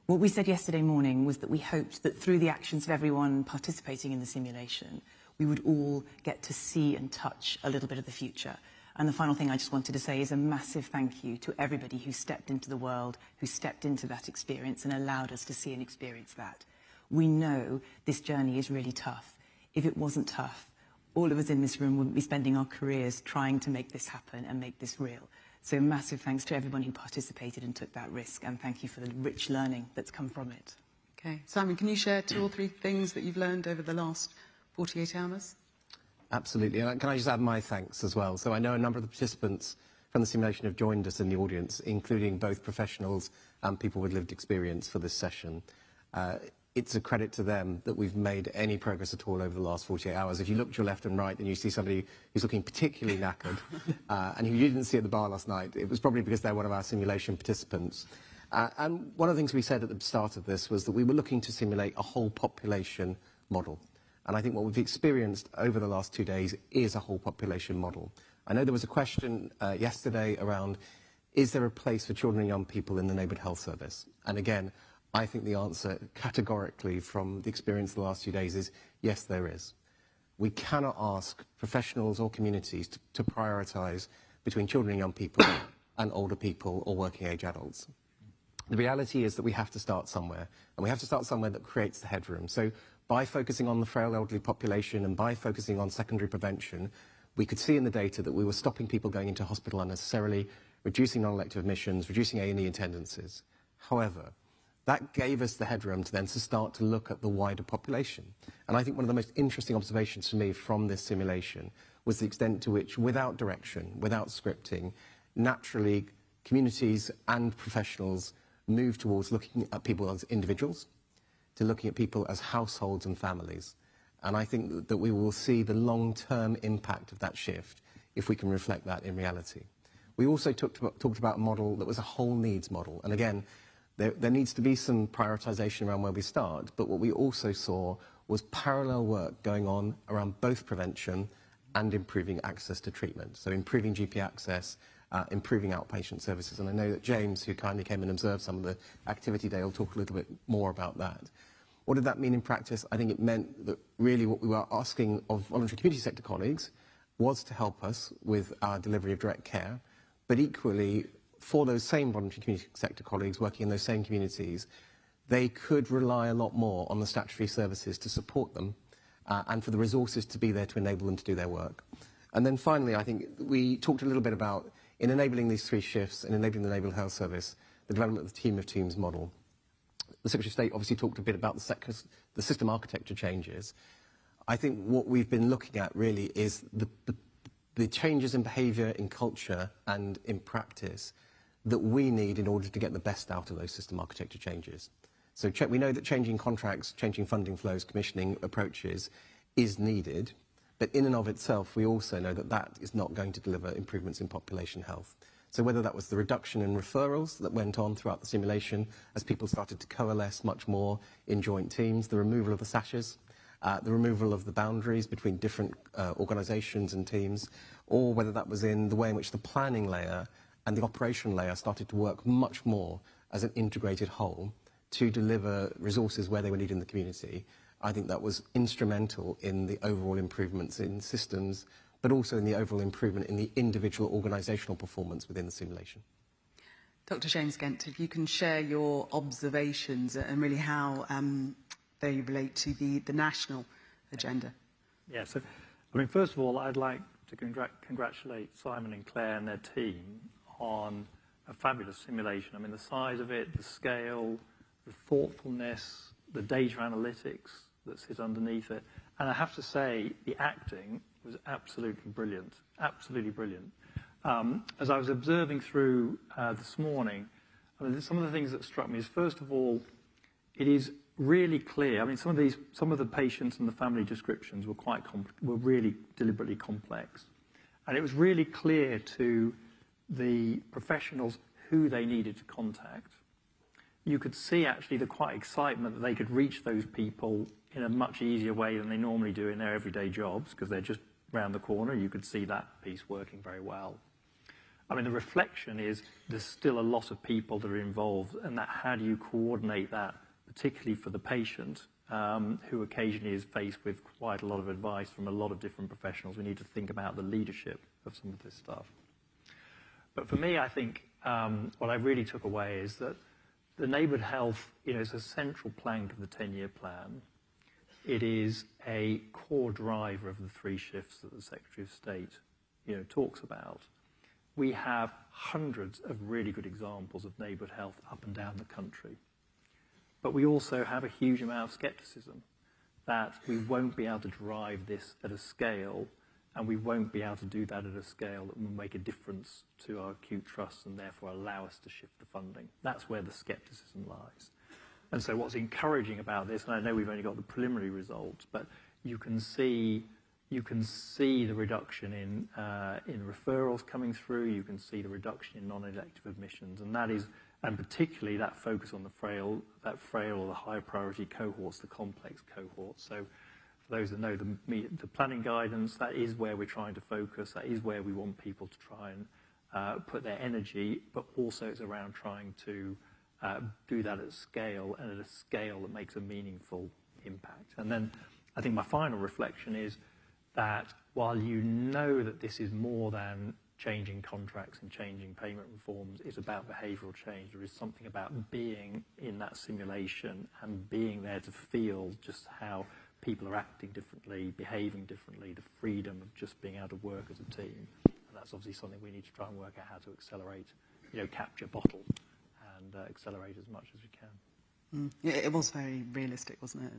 What we said yesterday morning was that we hoped that through the actions of everyone participating in the simulation, we would all get to see and touch a little bit of the future. And the final thing I just wanted to say is a massive thank you to everybody who stepped into the world, who stepped into that experience and allowed us to see and experience that. We know this journey is really tough. If it wasn't tough, all of us in this room wouldn't be spending our careers trying to make this happen and make this real. So massive thanks to everyone who participated and took that risk, and thank you for the rich learning that's come from it.
Okay. Simon, can you share 2 or 3 things that you've learned over the last 48 hours?
Absolutely. And can I just add my thanks as well? So I know a number of the participants from the simulation have joined us in the audience, including both professionals and people with lived experience for this session. It's a credit to them that we've made any progress at all over the last 48 hours. If you look to your left and right and you see somebody who's looking particularly knackered and who you didn't see at the bar last night, it was probably because they're one of our simulation participants. And one of the things we said at the start of this was that we were looking to simulate a whole population model. And I think what we've experienced over the last 2 days is a whole population model. I know there was a question yesterday around, is there a place for children and young people in the neighbourhood health service? And again, I think the answer categorically from the experience of the last 2 days is yes, there is. We cannot ask professionals or communities to prioritise between children and young people and older people or working age adults. The reality is that we have to start somewhere, and we have to start somewhere that creates the headroom. So by focusing on the frail elderly population and by focusing on secondary prevention, we could see in the data that we were stopping people going into hospital unnecessarily, reducing non-elective admissions, reducing A&E attendances. However, that gave us the headroom to then start to look at the wider population. And I think one of the most interesting observations for me from this simulation was the extent to which, without direction, without scripting, naturally communities and professionals move towards looking at people as individuals, to looking at people as households and families. And I think that we will see the long-term impact of that shift if we can reflect that in reality. We also talked about a model that was a whole needs model. And again, there needs to be some prioritisation around where we start, but what we also saw was parallel work going on around both prevention and improving access to treatment. So improving GP access, improving outpatient services. And I know that James, who kindly came and observed some of the activity day, will talk a little bit more about that. What did that mean in practice? I think it meant that really what we were asking of voluntary community sector colleagues was to help us with our delivery of direct care, but equally, for those same voluntary community sector colleagues working in those same communities, they could rely a lot more on the statutory services to support them and for the resources to be there to enable them to do their work. And then finally, I think we talked a little bit about, in enabling these 3 shifts and enabling the neighbourhood health service, the development of the team of teams model. The Secretary of State obviously talked a bit about the system architecture changes. I think what we've been looking at really is the changes in behaviour, in culture and in practice that we need in order to get the best out of those system architecture changes. So we know that changing contracts, changing funding flows, commissioning approaches is needed, but in and of itself, we also know that that is not going to deliver improvements in population health. So whether that was the reduction in referrals that went on throughout the simulation as people started to coalesce much more in joint teams, the removal of the sashes, the removal of the boundaries between different organisations and teams, or whether that was in the way in which the planning layer and the operation layer started to work much more as an integrated whole to deliver resources where they were needed in the community. I think that was instrumental in the overall improvements in systems, but also in the overall improvement in the individual organisational performance within the simulation.
Dr. James Gent, if you can share your observations and really how they relate to the national agenda.
Yeah, so, I mean, first of all, I'd like to congratulate Simon and Claire and their team on a fabulous simulation. I mean, the size of it, the scale, the thoughtfulness, the data analytics that sit underneath it. And I have to say, the acting was absolutely brilliant, absolutely brilliant. As I was observing through this morning, I mean, some of the things that struck me is, first of all, it is really clear. I mean, some of the patients and the family descriptions were really deliberately complex, and it was really clear to the professionals who they needed to contact. You could see actually the quiet excitement that they could reach those people in a much easier way than they normally do in their everyday jobs, because they're just round the corner. You could see that piece working very well. I mean, the reflection is there's still a lot of people that are involved, and that how do you coordinate that, particularly for the patient, who occasionally is faced with quite a lot of advice from a lot of different professionals. We need to think about the leadership of some of this stuff. But for me, I think what I really took away is that the neighbourhood health, is a central plank of the 10-year plan. It is a core driver of the 3 shifts that the Secretary of State, talks about. We have hundreds of really good examples of neighbourhood health up and down the country. But we also have a huge amount of scepticism that we won't be able to drive this at a scale, and we won't be able to do that at a scale that will make a difference to our acute trusts and therefore allow us to shift the funding. That's where the scepticism lies. And so what's encouraging about this, and I know we've only got the preliminary results, but you can see the reduction in referrals coming through. You can see the reduction in non-elective admissions, and particularly that focus on the frail or the high priority cohorts, the complex cohorts. So for those that know the planning guidance, that is where we're trying to focus. That is where we want people to try and put their energy, but also it's around trying to do that at scale, and at a scale that makes a meaningful impact. And then I think my final reflection is that while you know that this is more than changing contracts and changing payment reforms, it's about behavioural change. There is something about being in that simulation and being there to feel just how people are acting differently, behaving differently, the freedom of just being able to work as a team. And that's obviously something we need to try and work out how to accelerate, capture bottle and accelerate as much as we can.
Yeah, it was very realistic, wasn't it?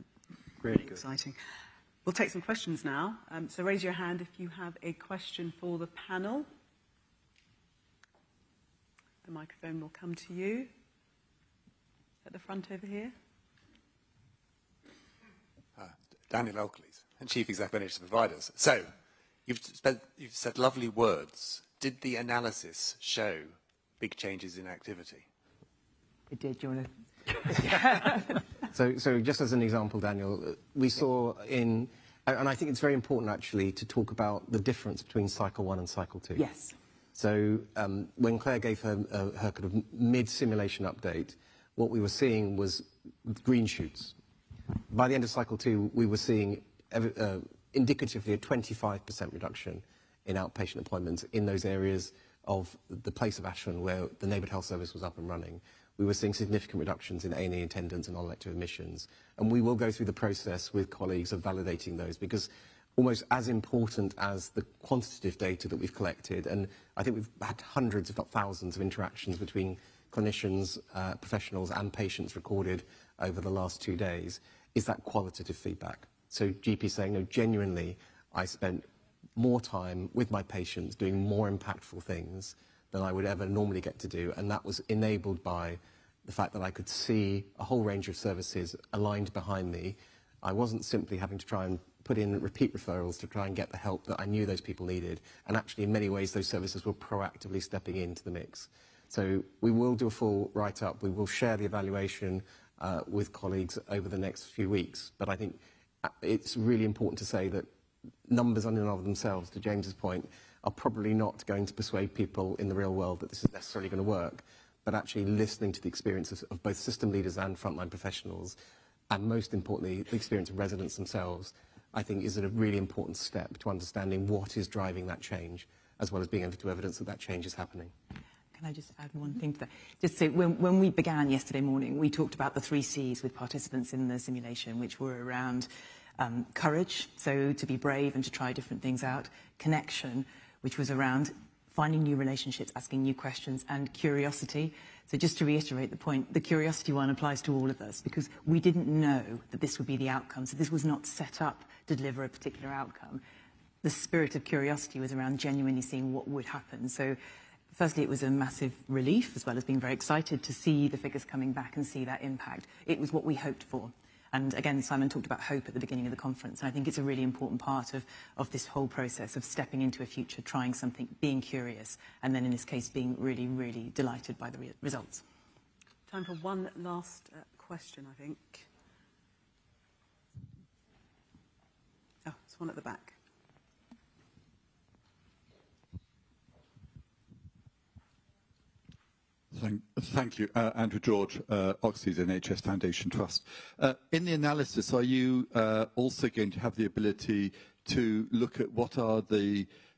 Really good.
Exciting. We'll take some questions now. So raise your hand if you have a question for the panel. The microphone will come to you at the front over here.
Daniel Oakley's, and Chief Executive of NHS Providers. So, you've said lovely words. Did the analysis show big changes in activity?
It did. Do you want to?
So just as an example, Daniel, we saw and I think it's very important actually to talk about the difference between cycle 1 and cycle 2.
Yes.
So when Claire gave her kind of mid-simulation update, what we were seeing was green shoots. By the end of cycle 2, we were seeing indicatively a 25% reduction in outpatient appointments in those areas of the place of Ashland where the neighbourhood health service was up and running. We were seeing significant reductions in A&E attendance and non-elective admissions. And we will go through the process with colleagues of validating those, because almost as important as the quantitative data that we've collected, and I think we've had hundreds, if not thousands, of interactions between clinicians, professionals and patients recorded over the last 2 days, is that qualitative feedback. So GP saying, no, genuinely, I spent more time with my patients doing more impactful things than I would ever normally get to do, and that was enabled by the fact that I could see a whole range of services aligned behind me. I wasn't simply having to try and put in repeat referrals to try and get the help that I knew those people needed, and actually in many ways those services were proactively stepping into the mix. So we will do a full write-up. We will share the evaluation with colleagues over the next few weeks, but I think it's really important to say that numbers in and of themselves, to James's point, are probably not going to persuade people in the real world that this is necessarily going to work, but actually listening to the experiences of both system leaders and frontline professionals, and most importantly, the experience of residents themselves, I think is a really important step to understanding what is driving that change, as well as being able to evidence that that change is happening.
Can I just add one thing to that? Just so when we began yesterday morning, we talked about the 3 Cs with participants in the simulation, which were around Courage, so to be brave and to try different things out. Connection, which was around finding new relationships, asking new questions, and curiosity. So just to reiterate the point, the curiosity one applies to all of us because we didn't know that this would be the outcome. So this was not set up to deliver a particular outcome. The spirit of curiosity was around genuinely seeing what would happen. So firstly, it was a massive relief, as well as being very excited to see the figures coming back and see that impact. It was what we hoped for. And again, Simon talked about hope at the beginning of the conference. And I think it's a really important part of this whole process of stepping into a future, trying something, being curious, and then in this case, being really, really delighted by the results.
Time for one last question, I think. Oh, there's one at the back.
Thank you. Andrew George, Oxley's NHS Foundation Trust. In the analysis, are you also going to have the ability to look at what are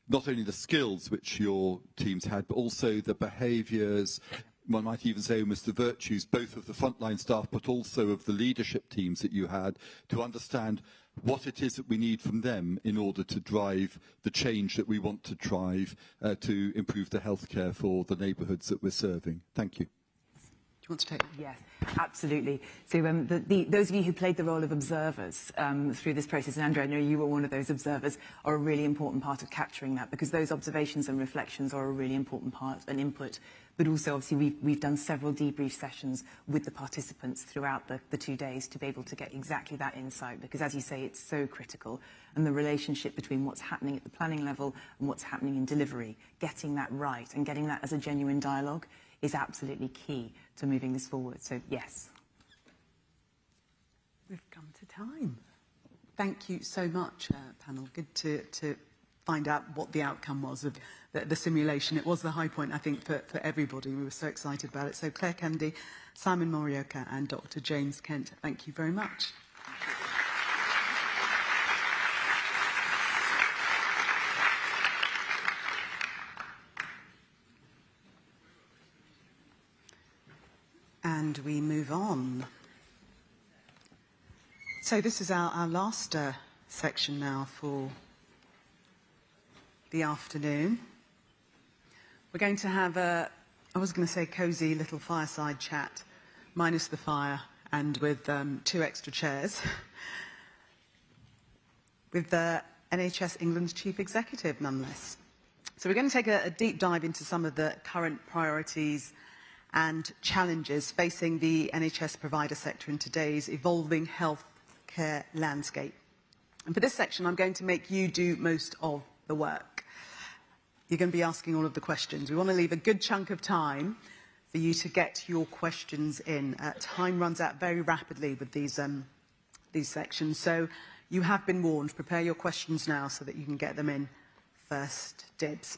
not only the skills which your teams had, but also the behaviours, one might even say almost the virtues, both of the frontline staff, but also of the leadership teams that you had, to understand what it is that we need from them in order to drive the change that we want to drive to improve the healthcare for the neighbourhoods that we're serving? Thank you.
Do you want to take it?
Yes, absolutely. So those of you who played the role of observers through this process, and Andrew, I know you were one of those observers, are a really important part of capturing that, because those observations and reflections are a really important part and input. But also, obviously, we've done several debrief sessions with the participants throughout the 2 days to be able to get exactly that insight, because, as you say, it's so critical. And the relationship between what's happening at the planning level and what's happening in delivery, getting that right and getting that as a genuine dialogue is absolutely key to moving this forward. So, yes.
We've come to time. Thank you so much, panel. Good to find out what the outcome was of the simulation. It was the high point, I think, for everybody. We were so excited about it. So Claire Kennedy, Simon Morioka and Dr. James Kent, thank you very much. And we move on. So this is our last section now for the afternoon. We're going to have I was going to say cosy little fireside chat, minus the fire and with 2 extra chairs, with NHS England's Chief Executive, nonetheless. So we're going to take a deep dive into some of the current priorities and challenges facing the NHS provider sector in today's evolving healthcare landscape. And for this section, I'm going to make you do most of the work. You're going to be asking all of the questions. We want to leave a good chunk of time for you to get your questions in. Time runs out very rapidly with these sections, so you have been warned. Prepare your questions now so that you can get them in first dibs.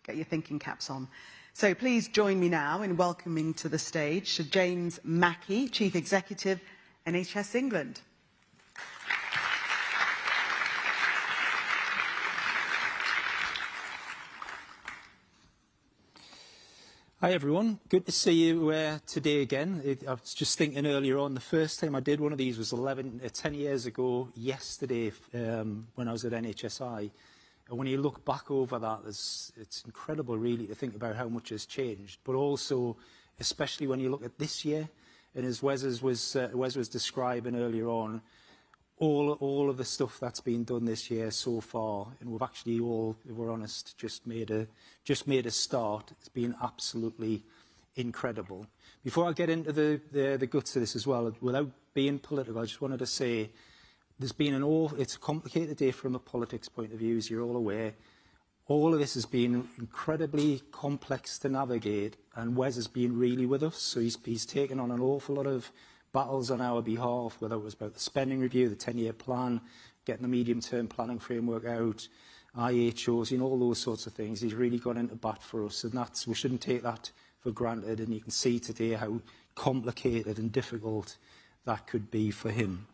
Get your thinking caps on. So please join me now in welcoming to the stage Sir James Mackey, Chief Executive, NHS England.
Hi everyone, good to see you today again. I was just thinking earlier on, the first time I did one of these was 10 years ago yesterday when I was at NHSI. And when you look back over that, it's incredible really to think about how much has changed. But also, especially when you look at this year, and as Wes was describing earlier on, all of the stuff that's been done this year so far, and we've actually all, if we're honest, just made a start. It's been absolutely incredible. Before I get into the guts of this as well, without being political, I just wanted to say there's been it's a complicated day from a politics point of view, as you're all aware. All of this has been incredibly complex to navigate, and Wes has been really with us, so he's taken on an awful lot of battles on our behalf, whether it was about the spending review, the 10-year plan, getting the medium-term planning framework out, IHOs, all those sorts of things. He's really gone into bat for us, and we shouldn't take that for granted, and you can see today how complicated and difficult that could be for him.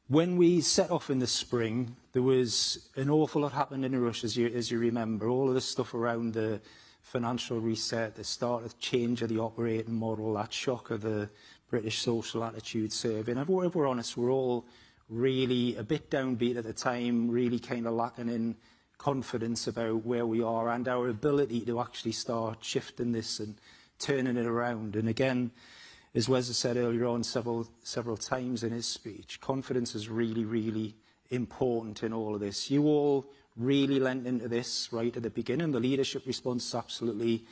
When we set off in the spring, there was an awful lot happened in a rush, as you remember. All of the stuff around the financial reset, the start of change of the operating model, that shock of the British Social Attitude Survey. And if we're honest, we're all really a bit downbeat at the time, really kind of lacking in confidence about where we are and our ability to actually start shifting this and turning it around. And again, as Wes has said earlier on several times in his speech, confidence is really, really important in all of this. You all really lent into this right at the beginning. The leadership response is absolutely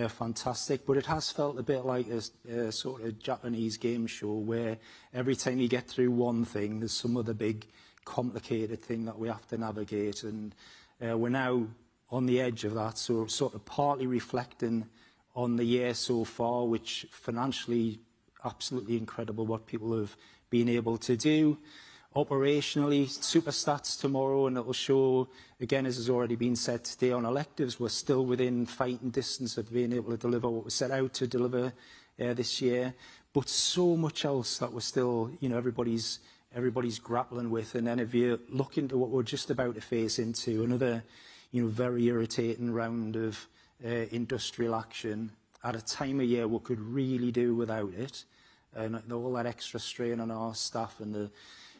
fantastic, but it has felt a bit like a sort of Japanese game show where every time you get through one thing, there's some other big complicated thing that we have to navigate. And we're now on the edge of that, so sort of partly reflecting on the year so far, which financially absolutely incredible what people have been able to do. Operationally, super stats tomorrow, and it will show, again, as has already been said today on electives, we're still within fighting distance of being able to deliver what we set out to deliver this year. But so much else that we're still, you know, everybody's grappling with. And then if you look into what we're just about to face into, another, you know, very irritating round of industrial action at a time of year we could really do without it, and all that extra strain on our staff and the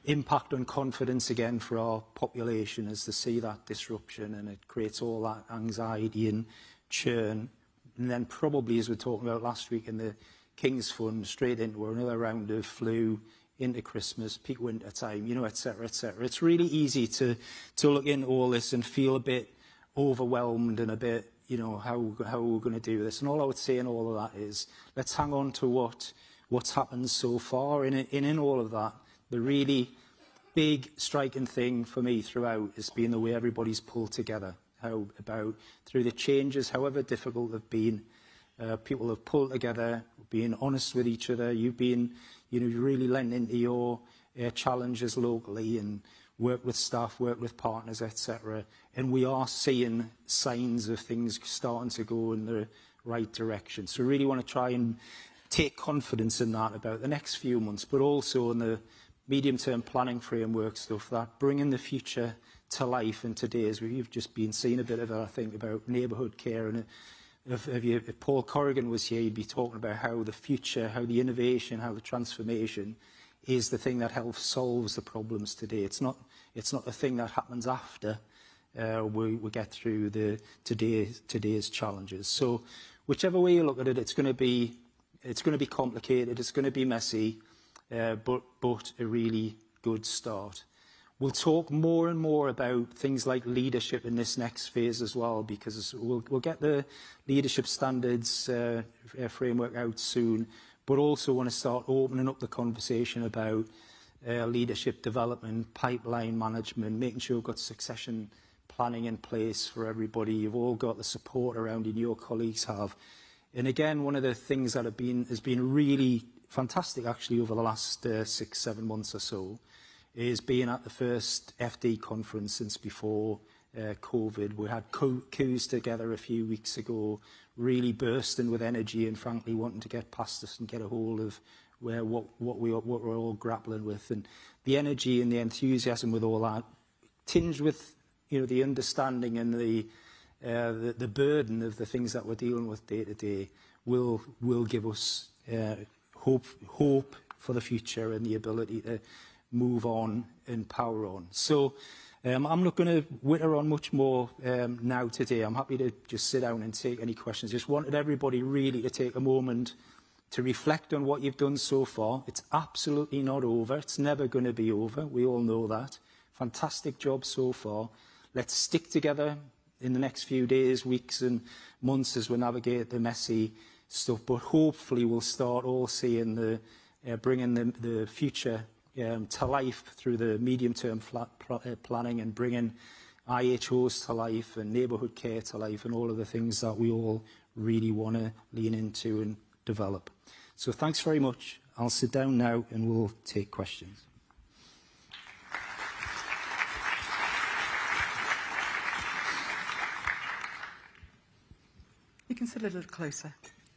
impact on confidence again for our population as to see that disruption, and it creates all that anxiety and churn. And then probably, as we were talking about last week in the King's Fund, straight into another round of flu, into Christmas, peak winter time, you know, etc., etc. It's really easy to look into all this and feel a bit overwhelmed and a bit, you know, how we're going to do this. And all I would say in all of that is, let's hang on to what's happened so far. And in all of that, the really big striking thing for me throughout has been the way everybody's pulled together. How about through the changes, however difficult they've been, people have pulled together, being honest with each other. You've been, you know, really lent into your challenges locally and work with staff, work with partners, etc. And we are seeing signs of things starting to go in the right direction. So really want to try and take confidence in that about the next few months, but also in the medium-term planning framework stuff, that bringing the future to life in today's. We've just been seeing a bit of it, I think, about neighbourhood care. And if Paul Corrigan was here, he'd be talking about how the future, how the innovation, how the transformation is the thing that helps solves the problems today. It's not the thing that happens after we get through today's challenges. So whichever way you look at it, it's going to be complicated, it's going to be messy, but a really good start. We'll talk more and more about things like leadership in this next phase as well, because we'll get the leadership standards framework out soon, but also want to start opening up the conversation about leadership development, pipeline management, making sure we've got succession planning in place for everybody. You've all got the support around you, your colleagues have. And again, one of the things that has been really fantastic actually over the last 6-7 months or so is being at the first FD conference since before COVID. We had coups together a few weeks ago, really bursting with energy and frankly wanting to get past us and get a hold of what we're all grappling with. And the energy and the enthusiasm with all that, tinged with, you know, the understanding and the burden of the things that we're dealing with day to day, will give us hope for the future and the ability to move on and power on. So I'm not going to witter on much more now today. I'm happy to just sit down and take any questions. Just wanted everybody really to take a moment to reflect on what you've done so far. It's absolutely not over. It's never going to be over. We all know that. Fantastic job so far. Let's stick together in the next few days, weeks and months as we navigate the messy stuff. But hopefully we'll start all seeing bringing the future to life through the medium-term planning and bringing IHOs to life and neighbourhood care to life and all of the things that we all really want to lean into and develop. So thanks very much. I'll sit down now and we'll take questions.
You can sit a little closer.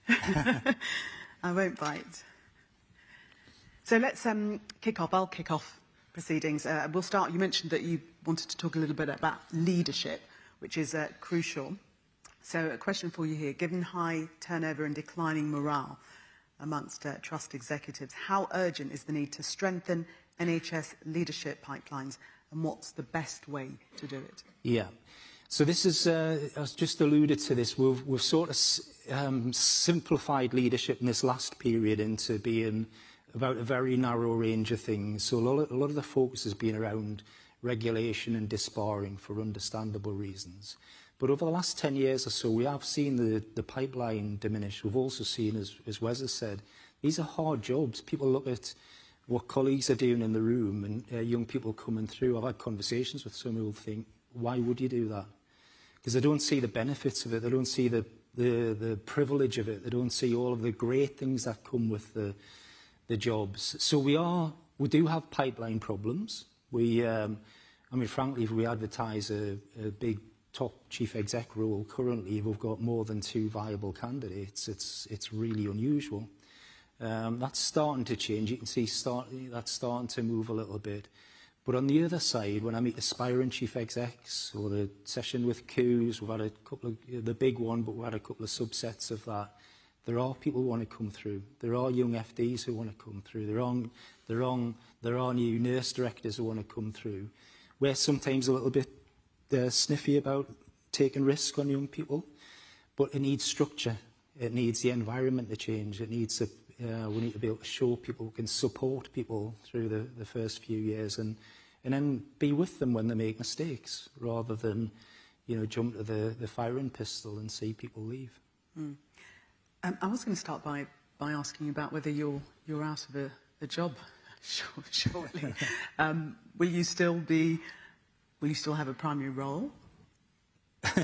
I won't bite. So let's kick off. I'll kick off proceedings. We'll start. You mentioned that you wanted to talk a little bit about leadership, which is crucial. So a question for you here. Given high turnover and declining morale amongst trust executives, how urgent is the need to strengthen NHS leadership pipelines, and what's the best way to do it?
Yeah. So this is, as just alluded to this, we've sort of simplified leadership in this last period into being about a very narrow range of things. So a lot of the focus has been around regulation and disbarring for understandable reasons. But over the last 10 years or so, we have seen the pipeline diminish. We've also seen, as Wes has said, these are hard jobs. People look at what colleagues are doing in the room and young people coming through. I've had conversations with some who think, why would you do that? Because they don't see the benefits of it. They don't see the privilege of it. They don't see all of the great things that come with the jobs. So we do have pipeline problems. I mean, frankly, if we advertise a big top chief exec role currently, we've got more than 2 viable candidates. It's really unusual. That's starting to change. You can see that's starting to move a little bit. But on the other side, when I meet aspiring chief execs or the session with Qs, we've had a couple of, the big one, but we've had a couple of subsets of that. There are people who want to come through. There are young FDs who want to come through. There are new nurse directors who want to come through. We're sometimes a little bit sniffy about taking risk on young people, but it needs structure. It needs the environment to change. It needs we need to be able to show people, we can support people through the first few years and then be with them when they make mistakes, rather than, jump to the firing pistol and see people leave.
Mm. I was going to start by asking you about whether you're out of a job shortly. Will you still have a primary role?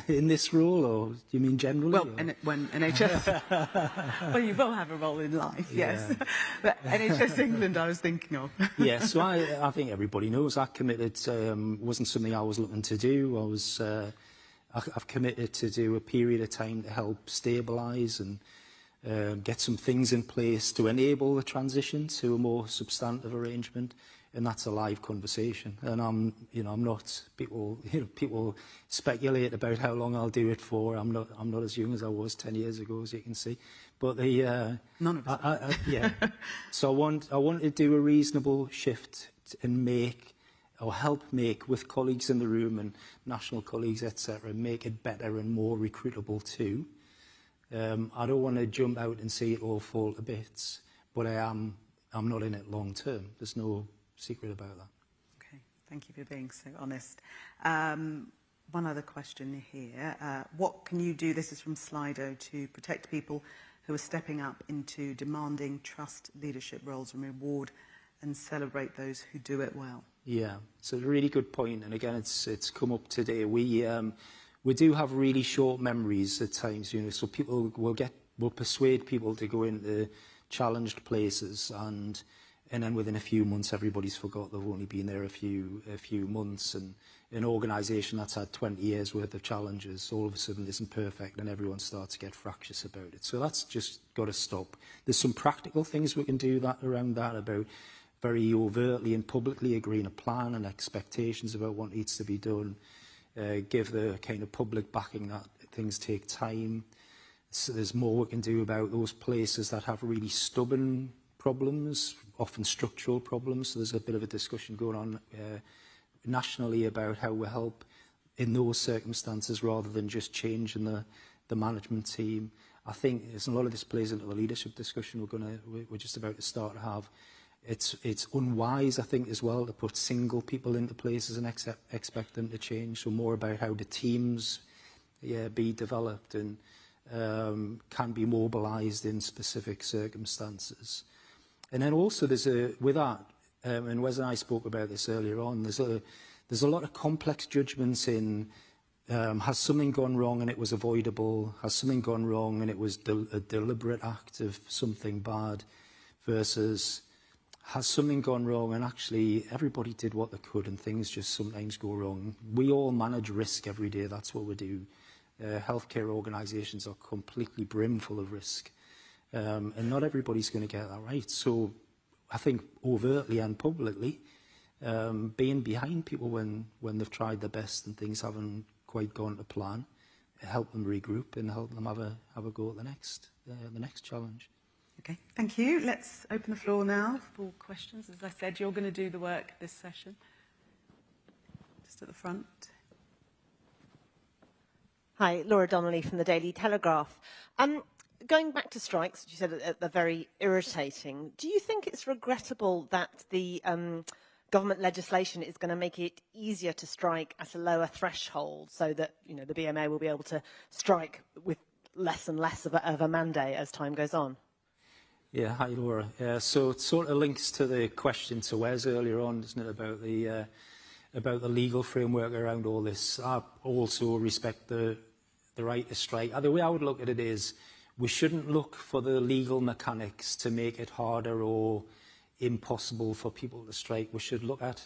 In this role, or do you mean generally?
Well, when NHS... well, you will have a role in life, yes. Yeah. But NHS England I was thinking of.
Yeah, so I think everybody knows I committed, wasn't something I was looking to do. I've committed to do a period of time to help stabilise and get some things in place to enable the transition to a more substantive arrangement. And that's a live conversation. And I'm not, people speculate about how long I'll do it for. I'm not as young as I was 10 years ago, as you can see. But
none of us.
Yeah. So I want to do a reasonable shift and help make with colleagues in the room and national colleagues, etc., make it better and more recruitable too. I don't want to jump out and see it all fall to bits, but I'm not in it long term. There's no secret about that.
Okay, thank you for being so honest. One other question here. What can you do, this is from Slido, to protect people who are stepping up into demanding trust leadership roles and reward and celebrate those who do it well?
Yeah, it's a really good point. And again, it's come up today. We do have really short memories at times, so people will persuade people to go into challenged places, and then within a few months, everybody's forgot they've only been there a few months, and an organisation that's had 20 years worth of challenges all of a sudden isn't perfect, and everyone starts to get fractious about it. So that's just got to stop. There's some practical things we can do around that, about very overtly and publicly agreeing a plan and expectations about what needs to be done, give the kind of public backing that things take time. So there's more we can do about those places that have really stubborn problems, often structural problems. So there's a bit of a discussion going on nationally about how we help in those circumstances rather than just changing the management team. I think there's a lot of this plays into the leadership discussion we're just about to start to have. It's unwise, I think, as well, to put single people into places and expect them to change. So more about how the teams be developed and can be mobilised in specific circumstances. And then also with that, and Wes and I spoke about this earlier on, there's a lot of complex judgments in, has something gone wrong and it was avoidable? Has something gone wrong and it was a deliberate act of something bad? Versus, has something gone wrong and actually everybody did what they could and things just sometimes go wrong? We all manage risk every day, that's what we do. Healthcare organisations are completely brimful of risk. And not everybody's going to get that right. So I think overtly and publicly, being behind people when they've tried their best and things haven't quite gone to plan, help them regroup and help them have a go at the next challenge.
Okay, thank you. Let's open the floor now for questions. As I said, you're going to do the work this session. Just at the front.
Hi, Laura Donnelly from the Daily Telegraph. Going back to strikes, which you said are very irritating, do you think it's regrettable that the government legislation is going to make it easier to strike at a lower threshold so that the BMA will be able to strike with less and less of a mandate as time goes on?
Yeah, hi Laura. So it sort of links to the question to Wes earlier on, doesn't it, about the legal framework around all this. I also respect the right to strike. The way I would look at it is we shouldn't look for the legal mechanics to make it harder or impossible for people to strike. We should look at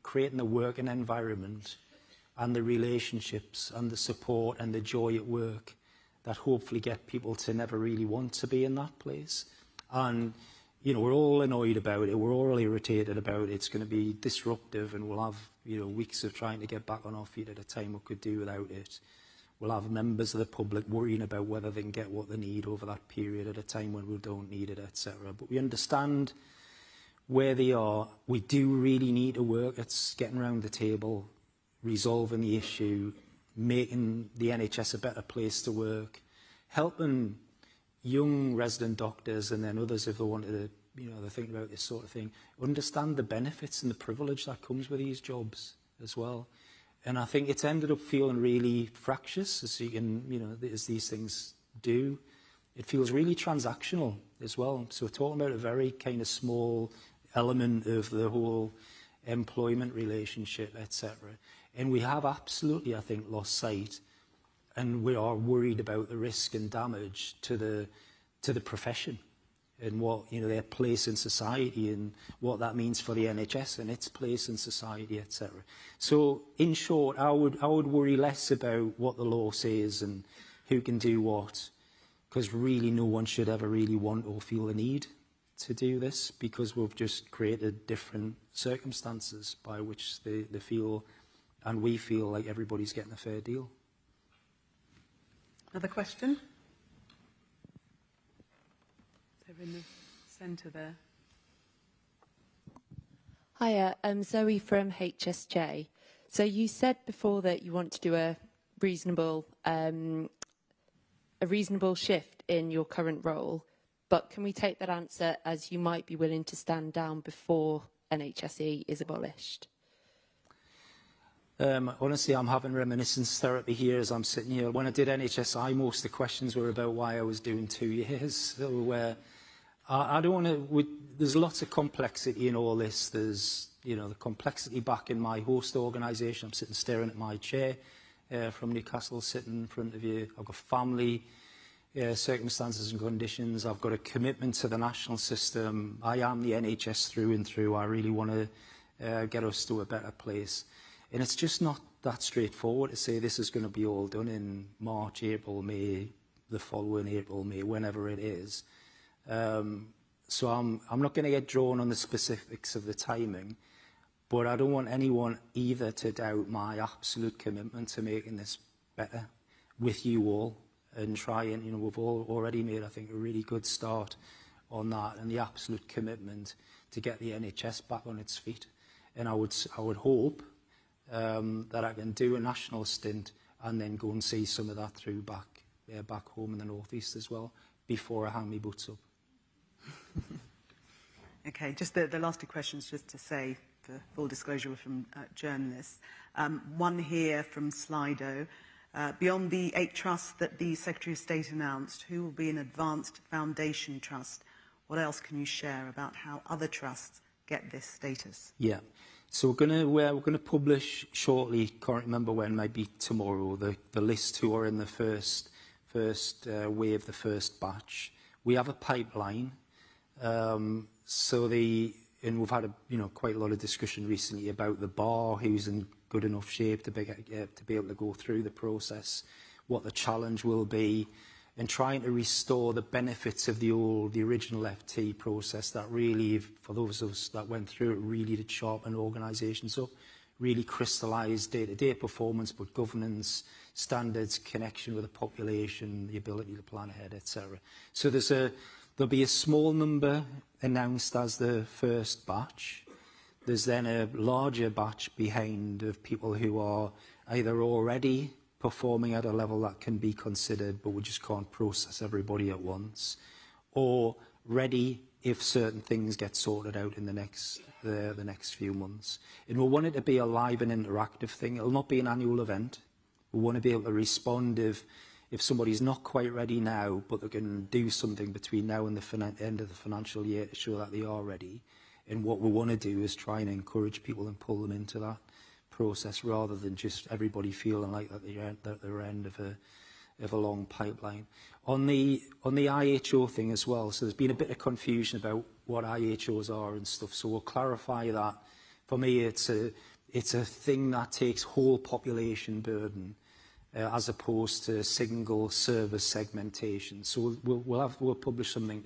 creating the working environment and the relationships and the support and the joy at work that hopefully get people to never really want to be in that place. And, we're all annoyed about it. We're all irritated about it. It's going to be disruptive and we'll have, weeks of trying to get back on our feet at a time we could do without it. We'll have members of the public worrying about whether they can get what they need over that period at a time when we don't need it, etc. But we understand where they are. We do really need to work at getting around the table, resolving the issue, making the NHS a better place to work, helping young resident doctors and then others if they wanted to, they think about this sort of thing, understand the benefits and the privilege that comes with these jobs as well. And I think it's ended up feeling really fractious, as you can, as these things do. It feels really transactional as well. So we're talking about a very kind of small element of the whole employment relationship, etc. And we have absolutely, I think, lost sight, and we are worried about the risk and damage to the profession and what their place in society and what that means for the NHS and its place in society, etc. So, in short, I would worry less about what the law says and who can do what, because really no one should ever really want or feel the need to do this, because we've just created different circumstances by which they feel and we feel like everybody's getting a fair deal.
Another question? Over in the centre there.
Hiya, I'm Zoe from HSJ. So you said before that you want to do a reasonable shift in your current role, but can we take that answer as you might be willing to stand down before NHSE is abolished?
Honestly, I'm having reminiscence therapy here as I'm sitting here. When I did NHSI, most of the questions were about why I was doing 2 years. So I don't want to... There's lots of complexity in all this. There's, the complexity back in my host organisation. I'm sitting staring at my chair from Newcastle, sitting in front of you. I've got family circumstances and conditions. I've got a commitment to the national system. I am the NHS through and through. I really want to get us to a better place. And it's just not that straightforward to say this is going to be all done in March, April, May, the following April, May, whenever it is. So I'm not going to get drawn on the specifics of the timing, but I don't want anyone either to doubt my absolute commitment to making this better with you all and try and, we've all already made, I think, a really good start on that and the absolute commitment to get the NHS back on its feet. And I would hope that I can do a national stint and then go and see some of that through back home in the North East as well before I hang my boots up.
Okay, just the last two questions, just to say, for full disclosure, from journalists. One here from Slido. Beyond the 8 trusts that the Secretary of State announced, who will be an advanced foundation trust? What else can you share about how other trusts get this status?
Yeah. So we're gonna publish shortly, can't remember when, maybe tomorrow, the list who are in the first wave, the first batch. We have a pipeline. And we've had quite a lot of discussion recently about the bar, who's in good enough shape to be able to go through the process, what the challenge will be, and trying to restore the benefits of the original FT process that really, for those of us that went through it, really did sharpen organisations up, really crystallise day-to-day performance, but governance, standards, connection with the population, the ability to plan ahead, etc. So there's There'll be a small number announced as the first batch. There's then a larger batch behind of people who are either already performing at a level that can be considered, but we just can't process everybody at once, or ready if certain things get sorted out in the next few months. And we want it to be a live and interactive thing. It'll not be an annual event. We want to be able to respond if somebody's not quite ready now, but they can do something between now and the end of the financial year to show that they are ready. And what we want to do is try and encourage people and pull them into that process rather than just everybody feeling like that they're end of a long pipeline. On the IHO thing as well, so there's been a bit of confusion about what IHOs are and stuff, so we'll clarify that. For me, it's a thing that takes whole population burden as opposed to single service segmentation. So we'll publish something to